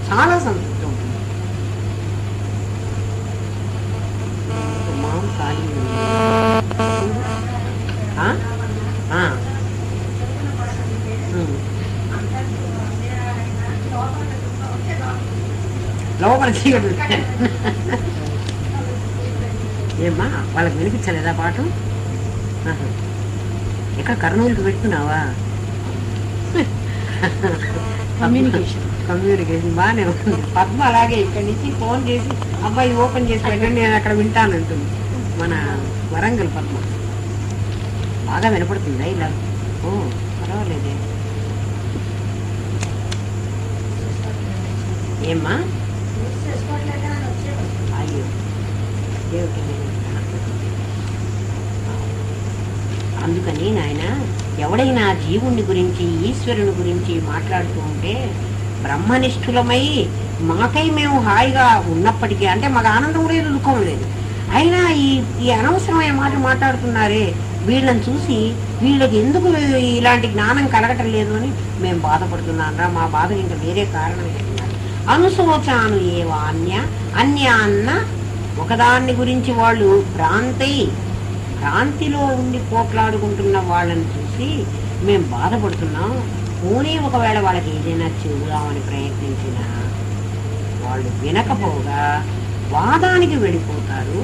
చాలా సంతృప్తి ఉంటుంది. మాం ఖాళీ ఉంది. ఆ? ఆ. లోపల చీకటి ఏమ్మా వాళ్ళకి వినిపించలేదా పాటు? ఎక్కడ కర్నూలుకి పెట్టుకున్నావా? కమ్యూనికేషన్ బాగానే ఉంది. పద్మ అలాగే ఇక్కడి నుంచి ఫోన్ చేసి అబ్బాయి ఓపెన్ చేసి పెట్టండి నేను అక్కడ వింటానంటుంది. మన వరంగల్ పద్మ బాగా వినపడుతుందా ఇలా? ఓ పర్వాలేదే. ఏమ్మా? అయ్యో అందుకని నాయన ఎవడైనా జీవుణ్ణి గురించి ఈశ్వరుని గురించి మాట్లాడుతూ ఉంటే బ్రహ్మనిష్ఠులమై మాకై మేము హాయిగా ఉన్నప్పటికీ, అంటే మాకు ఆనందం లేదు దుఃఖం లేదు, అయినా ఈ అనవసరమైన మాట మాట్లాడుతున్నారే వీళ్ళని చూసి వీళ్ళకి ఎందుకు ఇలాంటి జ్ఞానం కలగటం లేదు అని మేము బాధపడుతున్నారా, మా బాధ ఇంకా వేరే కారణం ఏంటన్నారు. అనుశోచాను ఏవా అన్య అన్న ఒకదాన్ని గురించి వాళ్ళు భ్రాంతిలో ఉండి పోట్లాడుకుంటున్న వాళ్ళని చూసి మేము బాధపడుతున్నాం. పోనీ ఒకవేళ వాళ్ళకి ఏదైనా చెబుదామని ప్రయత్నించినా వాళ్ళు వినకపోగా వాదానికి వెళ్ళిపోతారు.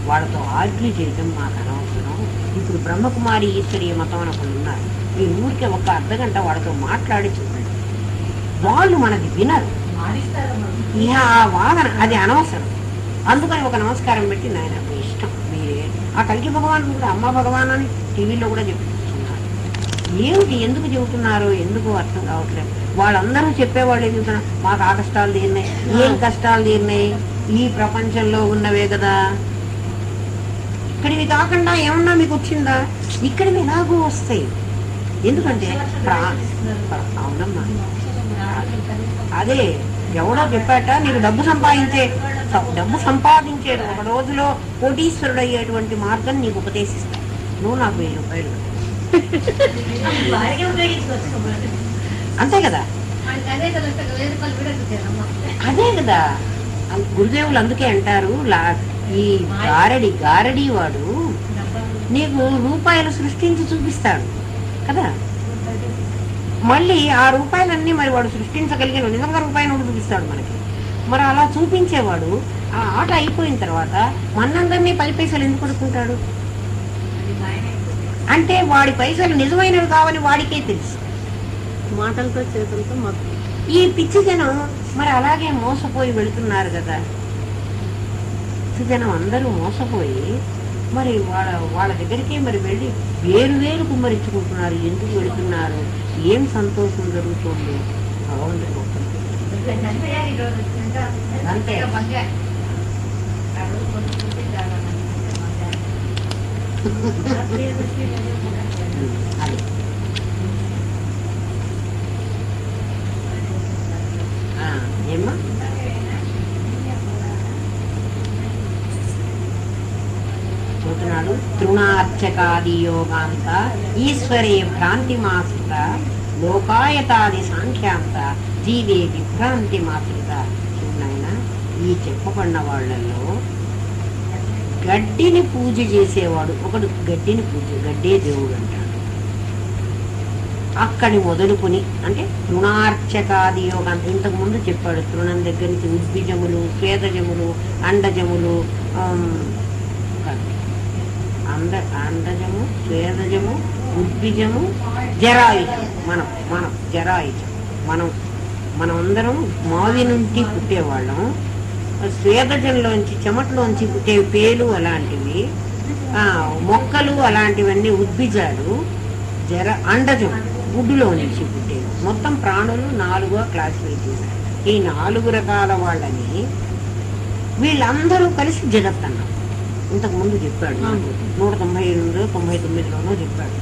వాళ్ళతో ఆర్గ్యూ చేయటం మాకు అనవసరం. ఇప్పుడు బ్రహ్మకుమారి ఈశ్వరీయ మతం అని ఒకళ్ళు ఉన్నారు. ఈ ఊరికే ఒక అర్ధగంట వాళ్ళతో మాట్లాడి చూడండి, వాళ్ళు మనది వినరు. ఇక ఆ వాదన అది అనవసరం. అందుకని ఒక నమస్కారం పెట్టి నాయన మీ ఇష్టం, మీరే ఆ కల్కి భగవాన్ కూడా అమ్మ భగవాన్ అని టీవీలో కూడా చెప్తున్నారు. ఏమిటి ఎందుకు చెబుతున్నారో ఎందుకు అర్థం కావట్లేదు. వాళ్ళందరూ చెప్పేవాళ్ళు ఏం చెబుతున్నారు, మాకు ఆ కష్టాలు తీరినాయి. ఏం కష్టాలు తీరినాయి? ఈ ప్రపంచంలో ఉన్నవే కదా. ఇక్కడివి కాకుండా ఏమన్నా మీకు వచ్చిందా? ఇక్కడివి ఎలాగూ వస్తాయి. ఎందుకంటే అవునమ్మా, అదే ఎవడో చెప్పాట, నీకు డబ్బు సంపాదించేది ఒక రోజులో కోటీశ్వరుడు అయ్యేటువంటి మార్గం నీకు ఉపదేశిస్తా, నువ్వు నాకు 1000 రూపాయలు. అంతే కదా, అదే కదా గురుదేవులు అందుకే అంటారు, ఈ గారడి వాడు నీకు రూపాయలు సృష్టించి చూపిస్తాడు కదా, మళ్ళీ ఆ రూపాయలన్నీ మరి వాడు సృష్టించగలిగిన నిజంగా రూపాయలు చూపిస్తాడు మనకి. మరి అలా చూపించేవాడు ఆ ఆట అయిపోయిన తర్వాత మనందరినీ 10 పైసలు ఎందుకు కొడుకుంటాడు అంటే వాడి పైసలు నిజమైనవి కావని వాడికే తెలుసు. మాటలతో చేతులతో మొత్తం ఈ పిచ్చి జనం మరి అలాగే మోసపోయి వెళుతున్నారు కదా. పిచ్చి జనం అందరూ మోసపోయి మరి వాళ్ళ దగ్గరికి మరి వెళ్ళి వేరు కుమ్మరించుకుంటున్నారు. ఎందుకు వెళుతున్నారు? ఏం సంతోషం జరుగుతుంది? భగవంతుడు అంతే. ఏమ్మా చూస్తున్నాడు, తృణార్చకాది యోగాంత ఈశ్వరే భ్రాంతి మాశ్రిత లోకాయతాది సాంఖ్యాంత జీవే విభ్రాంతి మాశ్రిత. చూడాయన ఈ చెప్పబడిన వాళ్ళల్లో గడ్డిని పూజ చేసేవాడు ఒకడు, గడ్డే దేవుడు అంటాడు. అక్కడి మొదలుకొని అంటే తృణార్చకాది యోగం ఇంతకు ముందు చెప్పాడు. తృణం దగ్గర నుంచి ఉద్బీజములు, స్వేదజములు, అండజములు, అండజము, స్వేదజము, ఉద్బీజము, జరాయుజము. మనం జరాయుజం. మనం అందరం మావి నుండి పుట్టేవాళ్ళం. స్వేదజంలోంచి చెమటలోంచి పుట్టే పేలు అలాంటివి, మొక్కలు అలాంటివన్నీ ఉద్బీజాలు. అండజం గుడ్డులో నుంచి పుట్టేవి. మొత్తం ప్రాణులు 4గా క్లాసిఫై చేశారు. ఈ 4 రకాల వాళ్ళని వీళ్ళందరూ కలిసి జగత్ అన్నారు. ఇంతకు ముందు చెప్పాడు 198-99లోనూ చెప్పాడు.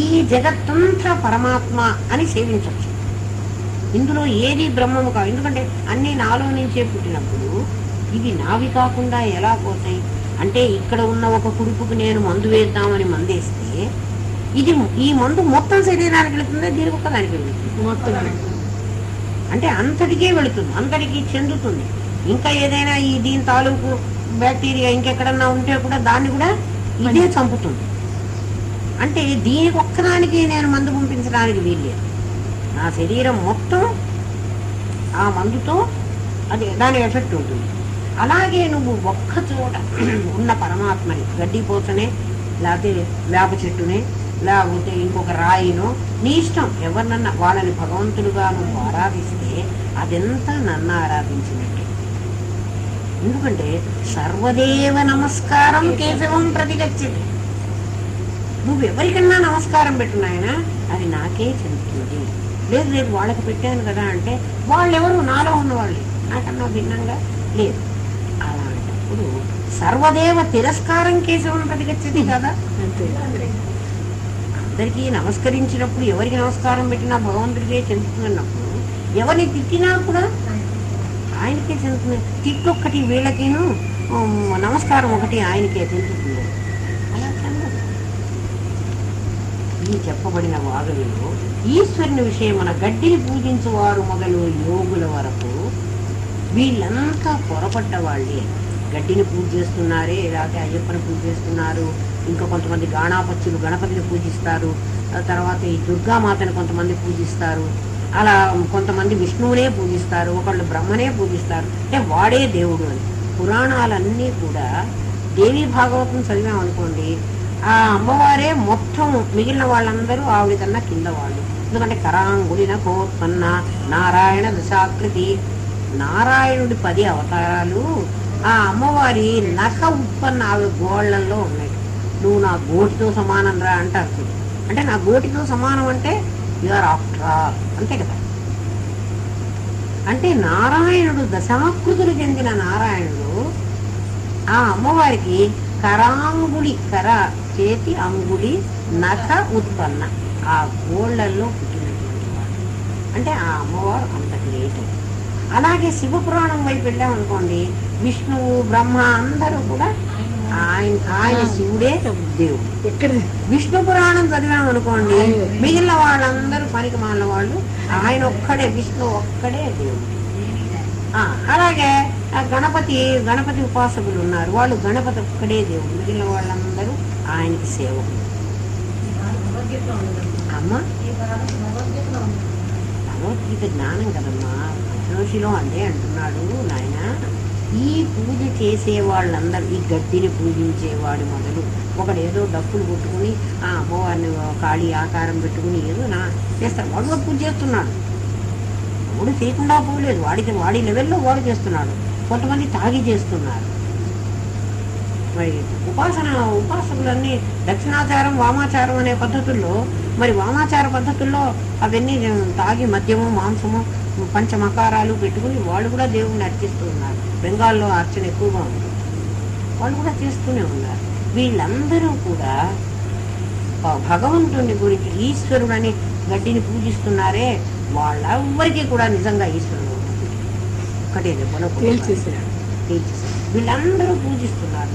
ఈ జగత్తంతా పరమాత్మ అని సేవించవచ్చు. ఇందులో ఏది బ్రహ్మము కాదు. ఎందుకంటే అన్ని నాలో నుంచే పుట్టినప్పుడు ఇవి నావి కాకుండా ఎలా పోతాయి అంటే, ఇక్కడ ఉన్న ఒక కురుపుకు నేను మందు వేద్దామని మందేస్తే ఈ మందు మొత్తం శరీరానికి వెళుతుందా, దీని ఒక్కదానికి వెళుతుంది? మొత్తం అంటే అంతటికే వెళుతుంది, అంతటికీ చెందుతుంది. ఇంకా ఏదైనా దీని తాలూకు బ్యాక్టీరియా ఇంకెక్కడన్నా ఉంటే కూడా దాన్ని కూడా ఇదే చంపుతుంది. అంటే దీనికి ఒక్కదానికి నేను మందు పంపించడానికి వీల్లేదు. నా శరీరం మొత్తం ఆ మందుతో అది దాని ఎఫెక్ట్ ఉంటుంది. అలాగే నువ్వు ఒక్క చోట ఉన్న పరమాత్మని, గడ్డిపోతనే లేకపోతే వేప చెట్టునే లేకపోతే ఇంకొక రాయినో, నీ ఇష్టం, ఎవరినన్నా వాళ్ళని భగవంతుడుగా నువ్వు ఆరాధిస్తే అదంతా నన్ను ఆరాధించినట్టే. ఎందుకంటే సర్వదేవ నమస్కారం కేశవం ప్రతిగచ్చది. నువ్వు ఎవరికన్నా నమస్కారం పెట్టున్నాయనా అది నాకే చెందుతుంది. లేదు లేదు వాళ్ళకి పెట్టాను కదా అంటే వాళ్ళెవరు నాలో ఉన్నవాళ్ళు, నాకన్నా భిన్నంగా లేదు. అలాంటప్పుడు సర్వదేవ తిరస్కారం కేశవం ప్రతిగచ్చది కదా. అందరికీ నమస్కరించినప్పుడు ఎవరికి నమస్కారం పెట్టినా భగవంతుడికే చెందుతున్నప్పుడు, ఎవరిని తిట్టినా కూడా ఆయనకే చెందుతుంది. తిట్టొక్కటి వీళ్ళకేను, నమస్కారం ఒకటి ఆయనకే చెందుతుంది. అలా చెందదు. ఈ చెప్పబడిన వాగులలో ఈశ్వరుని విషయం మన గడ్డిని పూజించువారు మొదలు యోగుల వరకు వీళ్ళంతా పొరపడ్డ వాళ్ళే. గడ్డిని పూజ చేస్తున్నారే, లేకపోతే అయ్యప్పని పూజ చేస్తున్నారు, ఇంకా కొంతమంది గాణాపత్యులు గణపతిని పూజిస్తారు, తర్వాత ఈ దుర్గామాతని కొంతమంది పూజిస్తారు, అలా కొంతమంది విష్ణువునే పూజిస్తారు, ఒకళ్ళు బ్రహ్మనే పూజిస్తారు. అంటే వాడే దేవుడు అని. పురాణాలన్నీ కూడా దేవీ భాగవతం చదివామనుకోండి, ఆ అమ్మవారే మొత్తం, మిగిలిన వాళ్ళందరూ ఆవిడ కన్నా కింద వాళ్ళు. ఎందుకంటే కరాంగులిన కోత్పన్న నారాయణ దశాకృతి, నారాయణుడి 10 అవతారాలు ఆ అమ్మవారి నఖ ఉత్పన్న ఆవిడ గోళ్లలో ఉన్నాయి. నువ్వు నా గోటితో సమానం రా అంటారు. అంటే నా గోటితో సమానం అంటే యూఆర్ ఆఫ్టర్ ఆల్, అంతే కదా. అంటే నారాయణుడు దశాకృతులు చెందిన నారాయణుడు ఆ అమ్మవారికి కరాంగుళి, కర చేతి అంగుళి నఖ ఉత్పన్న ఆ గోళ్లలో పుట్టినటువంటి వాడు. అంటే ఆ అమ్మవారు అంత గ్రేట్. అలాగే శివపురాణం వైపు వెళ్ళామనుకోండి, విష్ణువు బ్రహ్మ అందరూ కూడా ఆయన శివుడే దేవుడు. ఎక్కడ విష్ణు పురాణం చదివామనుకోండి, మిగిలిన వాళ్ళందరూ పనికి మాలిన వాళ్ళు, ఆయన ఒక్కడే, విష్ణు ఒక్కడే దేవుడు. అలాగే గణపతి ఉపాసకులు ఉన్నారు, వాళ్ళు గణపతి ఒక్కడే దేవుడు, మిగిలిన వాళ్ళందరూ ఆయనకి సేవకులు. అమ్మా భగవద్గీత జ్ఞానం కదమ్మా. అజోషిలో అదే అంటున్నాడు నాయన, ఈ పూజ చేసే వాళ్ళందరూ, ఈ గడ్డిని పూజించేవాడు మొదలు, ఒకడు ఏదో డప్పులు కొట్టుకుని ఆ అమ్మవారిని కాళీ ఆకారం పెట్టుకుని ఏదో చేస్తాడు, వాడు పూజ చేస్తున్నాడు. వాడు చేయకుండా పోలేదు, వాడి లెవెల్లో వాడు చేస్తున్నాడు. కొంతమంది తాగి చేస్తున్నారు. మరి ఉపాసకులన్నీ దక్షిణాచారం వామాచారం అనే పద్ధతుల్లో, మరి వామాచార పద్ధతుల్లో అవన్నీ తాగి మద్యము మాంసము పంచమకారాలు పెట్టుకుని వాళ్ళు కూడా దేవుణ్ణి అర్చిస్తూ ఉన్నారు. బెంగాల్లో అర్చన ఎక్కువగా ఉంది, వాళ్ళు కూడా చేస్తూనే ఉన్నారు. వీళ్ళందరూ కూడా భగవంతుని గురించి, ఈశ్వరుడని గడ్డిని పూజిస్తున్నారే, వాళ్ళెవ్వరికీ కూడా నిజంగా ఈశ్వరుడు ఒకటే తేల్చేసాడు. వీళ్ళందరూ పూజిస్తున్నారు,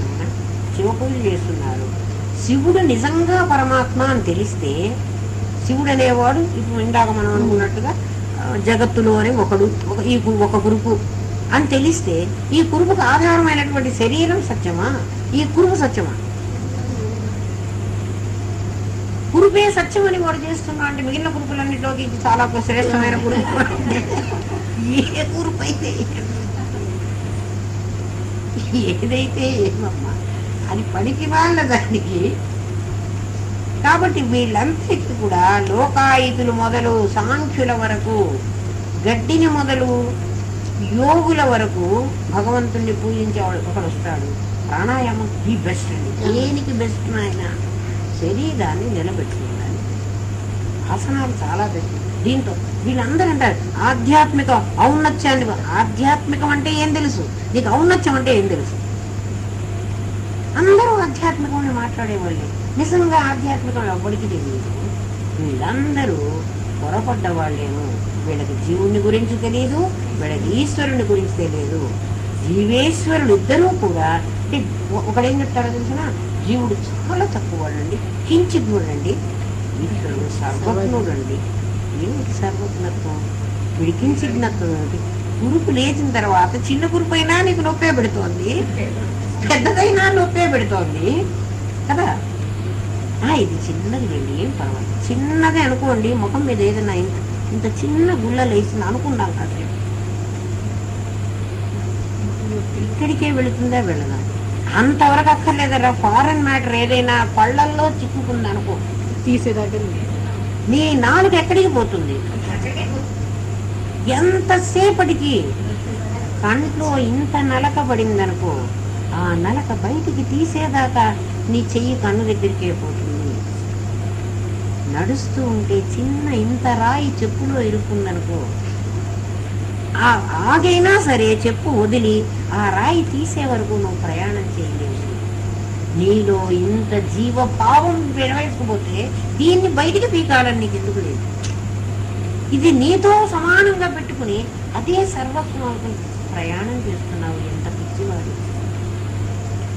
శివ పూజ చేస్తున్నారు. శివుడు నిజంగా పరమాత్మ అని తెలిస్తే, శివుడు అనేవాడు ఇప్పుడు ఇందాక మనం అనుకున్నట్టుగా జగత్తులోనే ఒక కురుపు అని తెలిస్తే, ఈ కురుపుకు ఆధారమైనటువంటి శరీరం సత్యమా, ఈ కురుపు సత్యమా? కురుపే సత్యం అని వాడు చేస్తున్నా అంటే మిగిలిన కురుపులన్నింటిలోకి చాలా శ్రేష్టమైన కురుపు ఏ కురుపు అయితే ఏదైతే ఏమమ్మా, అది పనికి వాళ్ళ దానికి. కాబట్టి వీళ్ళందరికీ కూడా లోకాయుతులు మొదలు సాంఖ్యుల వరకు, గడ్డిని మొదలు యోగుల వరకు భగవంతుణ్ణి పూజించేవాడు ఒకడు వస్తాడు. ప్రాణాయామం ది బెస్ట్ అండి. దేనికి బెస్ట్ ఆయన? శరీరాన్ని నిలబెట్టుకోవాలి. ఆసనాలు చాలా బెస్ట్. దీంతో వీళ్ళందరూ అంటారు ఆధ్యాత్మిక ఔన్నత్యాన్ని. ఆధ్యాత్మికం అంటే ఏం తెలుసు నీకు? ఔన్నత్యం అంటే ఏం తెలుసు? అందరూ ఆధ్యాత్మికం మాట్లాడేవాళ్ళే. నిజంగా ఆధ్యాత్మికం ఎవ్వడికి తెలియదు. వీళ్ళందరూ పొరపడ్డ వాళ్ళేమో. వీళ్ళకి జీవుని గురించి తెలియదు, వీళ్ళకి ఈశ్వరుని గురించి తెలియదు. జీవేశ్వరులు ఇద్దరూ కూడా అంటే ఒకడేం చెప్తారో తెలిసిన జీవుడు చాలా తక్కువ వాడండి, కించిద్వాడండి, ఈశ్వరుడు సర్వజ్ఞుడండి. ఏమిటి సర్వజ్ఞత్వం? వీడి కించిజ్ఞత్వం ఏమిటి? కురుపు లేచిన తర్వాత చిన్న కురుపు అయినా నీకు నొప్పే పెడుతోంది, పెద్దదైనా నొప్పే పెడుతోంది కదా. ఇది చిన్నది వెళ్ళి ఏం పర్వాలేదు, చిన్నదే అనుకోండి. ముఖం మీద ఏదైనా ఇంత చిన్న గుళ్ళ లేచింది అనుకున్నాం కాసేపు, ఇక్కడికే వెళుతుందా వెళ్ళదా అంతవరకు అక్కర్లేదరా. ఫారెన్ మ్యాటర్ ఏదైనా పళ్ళల్లో చిక్కుకుంది అనుకో, తీసేదాకా నీ నాలుగు ఎక్కడికి పోతుంది? ఎంతసేపటికి కంట్లో ఇంత నలక పడిందనుకో, ఆ నలక బయటికి తీసేదాకా నీ చెయ్యి కన్ను దగ్గరికే పోతుంది. నడుస్తూ ఉంటే చిన్న ఇంత రాయి చెప్పులో ఇరుక్కుందనుకో, ఆగైనా సరే చెప్పు వదిలి ఆ రాయి తీసే వరకు నువ్వు ప్రయాణం చేయలేవు. నీలో ఇంత జీవభావం విరవేసుకుపోతే దీన్ని బయటికి పీకాలని నీకు ఎందుకు లేదు? ఇది నీతో సమానంగా పెట్టుకుని అదే సర్వస్వం ప్రయాణం చేస్తున్నావు. ఎంత పిచ్చివాడు!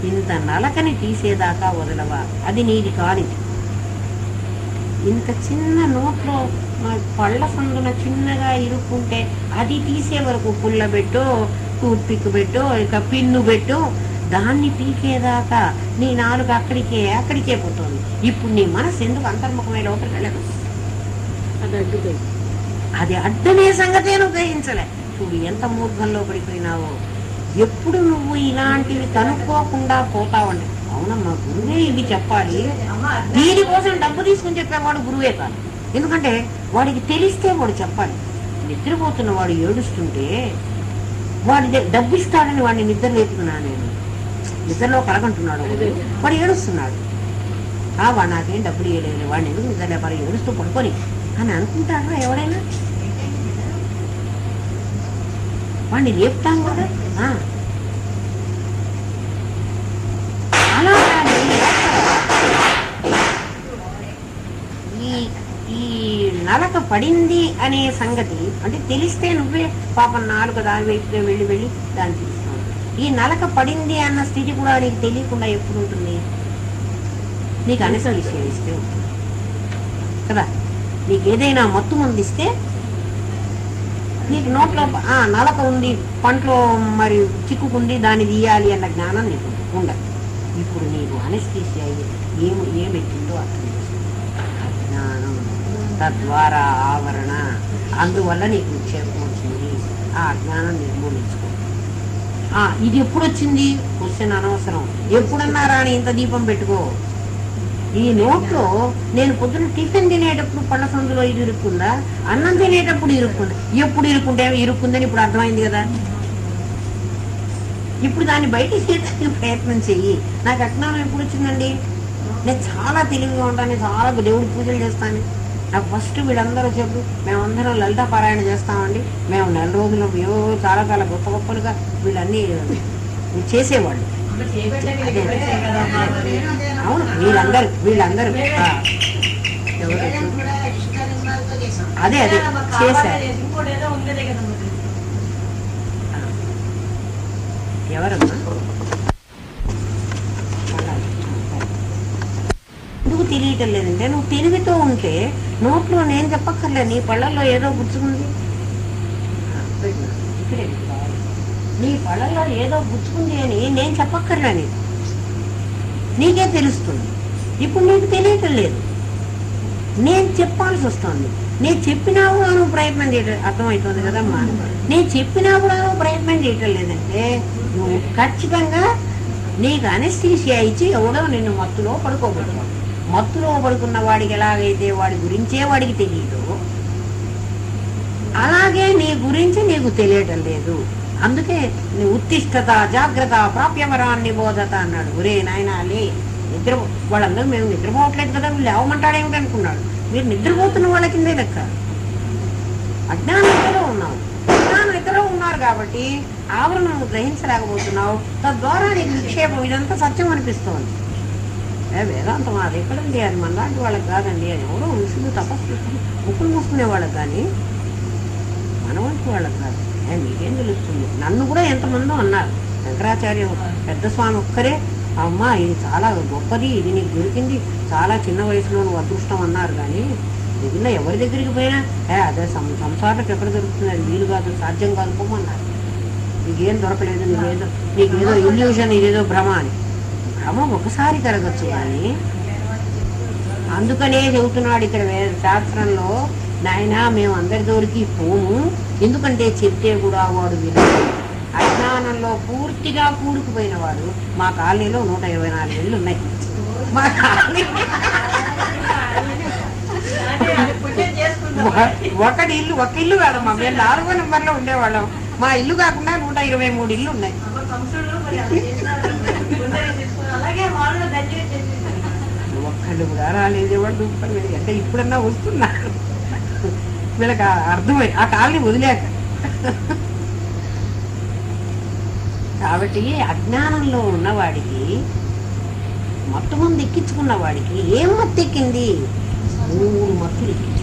ఇంత నలకని తీసేదాకా వదలవా? అది నీది కానిది. ఇంత చిన్న నోట్లో పళ్ళ సందున చిన్నగా ఇరుక్కుంటే అది తీసే వరకు పుల్ల పెట్టో, టూత్ పిక్ పెట్టో, ఇక పిన్ను పెట్టో, దాన్ని పీకేదాకా నీ నాలుగు అక్కడికే పోతుంది. ఇప్పుడు నీ మనసు ఎందుకు అంతర్ముఖమై లోపలికి వెళ్ళదు? అది అడ్డనే సంగతే నువ్వు గ్రహించలే. చూడు ఎంత మూర్ఖంలో పడిపోయినావో. ఎప్పుడు నువ్వు ఇలాంటివి కనుక్కోకుండా పోతావండి. అవునమ్మా, గురువే ఇవి చెప్పాలి. దీనికోసం డబ్బు తీసుకుని చెప్పేవాడు గురువే కాదు. ఎందుకంటే వాడికి తెలిస్తే వాడు చెప్పాలి. నిద్రపోతున్న వాడు ఏడుస్తుంటే వాడి డబ్బు ఇస్తాడని వాడిని నిద్ర లేపుతున్నాను నేను, నిద్రలో కలగంటున్నాడు, వాడు ఏడుస్తున్నాడు. వాడు నాకేం డబ్బులు ఇవ్వలేదు, వాడిని ఎందుకు నిద్ర లేపాలి, ఏడుస్తూ పడుకొని అని అనుకుంటారా ఎవరైనా? వాడిని లేపుతాం కూడా. అలా ఈ నలక పడింది అనే సంగతి అంటే తెలిస్తే నువ్వే పాపం నాలుగు దాని వైపుగా వెళ్ళి దాన్ని తీస్తావు. ఈ నలక పడింది అన్న స్థితి కూడా నీకు తెలియకుండా ఎప్పుడు ఉంటుంది? నీకు అనుసరిస్తే ఉంటుంది కదా. నీకు ఏదైనా మత్తు మందిస్తే నీకు నోట్లో నలక ఉంది, పంటలో మరి చిక్కుకుంది, దాన్ని తీయాలి అన్న జ్ఞానం నీకు ఉండదు. ఇప్పుడు నీకు అనస్థీసియా ఏమెట్టిందో అర్థం చేసుకో. అజ్ఞానం తద్వారా ఆవరణ, అందువల్ల నీకు నిక్షేపం వచ్చింది. ఆ అజ్ఞానం నిర్మూలించుకో. ఇది ఎప్పుడు వచ్చింది క్వశ్చన్ అనవసరం. ఎప్పుడన్నా రాని ఇంత దీపం పెట్టుకో. ఈ నోట్లో నేను పొద్దున టిఫిన్ తినేటప్పుడు పళ్ళ సందులో ఇది ఇరుక్కుందా, అన్నం తినేటప్పుడు ఇరుక్కుందా? ఎప్పుడు ఇరుక్కుంటే ఇరుక్కుందని ఇప్పుడు అర్థమైంది కదా. ఇప్పుడు దాన్ని బయటికి తీయడానికి ప్రయత్నం చెయ్యి. నాకు అజ్ఞానం ఎప్పుడు వచ్చిందండి? నేను చాలా తెలివిగా ఉంటాను, చాలా దేవుడి పూజలు చేస్తాను. నాకు ఫస్ట్ వీళ్ళందరూ చెప్పు, మేమందరం లలిత పారాయణ చేస్తామండి, మేము నెల రోజులు ఏవో చాలా గొప్ప గొప్పలుగా వీళ్ళన్నీ చేసేవాళ్ళు. అవును, వీళ్ళందరూ అదే చేశారు. ఎవరమ్మా? ఎందుకు తెలియటం లేదంటే నువ్వు తెలివితో ఉంటే నోట్లో నేను చెప్పక్కర్లేదు, నీ పళ్ళల్లో ఏదో గుచ్చుకుంది, ఇక్కడే నీ పళ్ళల్లో ఏదో గుచ్చుకుంది అని నేను చెప్పక్కర్లేని నీకే తెలుస్తుంది. ఇప్పుడు నీకు తెలియటం లేదు, నేను చెప్పాల్సి వస్తుంది. నేను చెప్పినా కూడా నువ్వు ప్రయత్నం చేయటం అర్థమవుతుంది కదమ్మా. నేను చెప్పినా కూడా నువ్వు ప్రయత్నం చేయటం లేదంటే నువ్వు ఖచ్చితంగా నీకు అనస్థీసియా ఇచ్చి ఎవడో నిన్ను మత్తులో పడుకోబెట్టావు. మత్తులో పడుకున్న వాడికి ఎలాగైతే వాడి గురించే వాడికి తెలియదు, అలాగే నీ గురించి నీకు తెలియటం లేదు. అందుకే ఉత్తిష్టత జాగ్రత్త ప్రాప్యవరాన్ని బోధత అన్నాడు. ఒరే నాయనా లే, నిద్ర వాళ్ళందరూ మేము నిద్రపోవట్లేదు కదా, వీళ్ళు లేవమంటాడేమిటి అనుకున్నాడు. మీరు నిద్రపోతున్న వాళ్ళ కిందే లెక్క. అజ్ఞానం ఇద్దరు ఉన్నావు, అజ్ఞానం ఇద్దరు ఉన్నారు కాబట్టి ఆవరణను గ్రహించలేకపోతున్నావు. తద్వారా నీకు నిక్షేపం ఇదంతా సత్యం అనిపిస్తోంది. వేదాంతం అది ఎక్కడండి, అది మనలాంటి వాళ్ళకి కాదండి. అది ఎవరో ఋషులు తపస్సు ముక్కులు మూసుకునే వాళ్ళకి కానీ మన వంటి వాళ్ళకి కాదు. మీకేం తెలుస్తుంది. నన్ను కూడా ఎంతమందో అన్నారు. శంకరాచార్య పెద్ద స్వామి ఒక్కరే అమ్మా ఇది చాలా గొప్పది, ఇది నీకు దొరికింది, చాలా చిన్న వయసులో నువ్వు అదృష్టం అన్నారు. కానీ మిగిలిన ఎవరి దగ్గరికి పోయినా అదే సంసారానికి ఎక్కడ దొరుకుతుంది, అది వీలు కాదు, సాధ్యం కాదు పోమన్నారు. నీకేం దొరకలేదు, నీకేదో ఇల్యూషన్, ఇదేదో భ్రమ అని. భ్రమ ఒకసారి కరగచ్చు కానీ అందుకనే చెబుతున్నాడు ఇక్కడ శాస్త్రంలో, నాయనా మేము అందరి దొరికి పోము, ఎందుకంటే చెప్తే కూడా వాడు వినడు. అజ్ఞానంలో పూర్తిగా కూరుకుపోయిన వాడు. మా కాలనీలో 124 ఇళ్ళు ఉన్నాయి. మా కాలనీ ఒక ఇల్లు కాదమ్మా, మేము 4వ నెంబర్లో ఉండేవాళ్ళం. మా ఇల్లు కాకుండా 123 ఇళ్ళు ఉన్నాయి. ఒక్కళ్ళు కూడా రాలేదు, వాళ్ళు అంటే ఇప్పుడన్నా వస్తున్నారు. వీళ్ళకి అర్థమై ఆ కాలనీ వదిలేక. కాబట్టి అజ్ఞానంలో ఉన్నవాడికి, మత్తు మంది ఎక్కించుకున్న వాడికి ఏం మత్తు ఎక్కింది? 3 మత్తులు ఎక్కింది.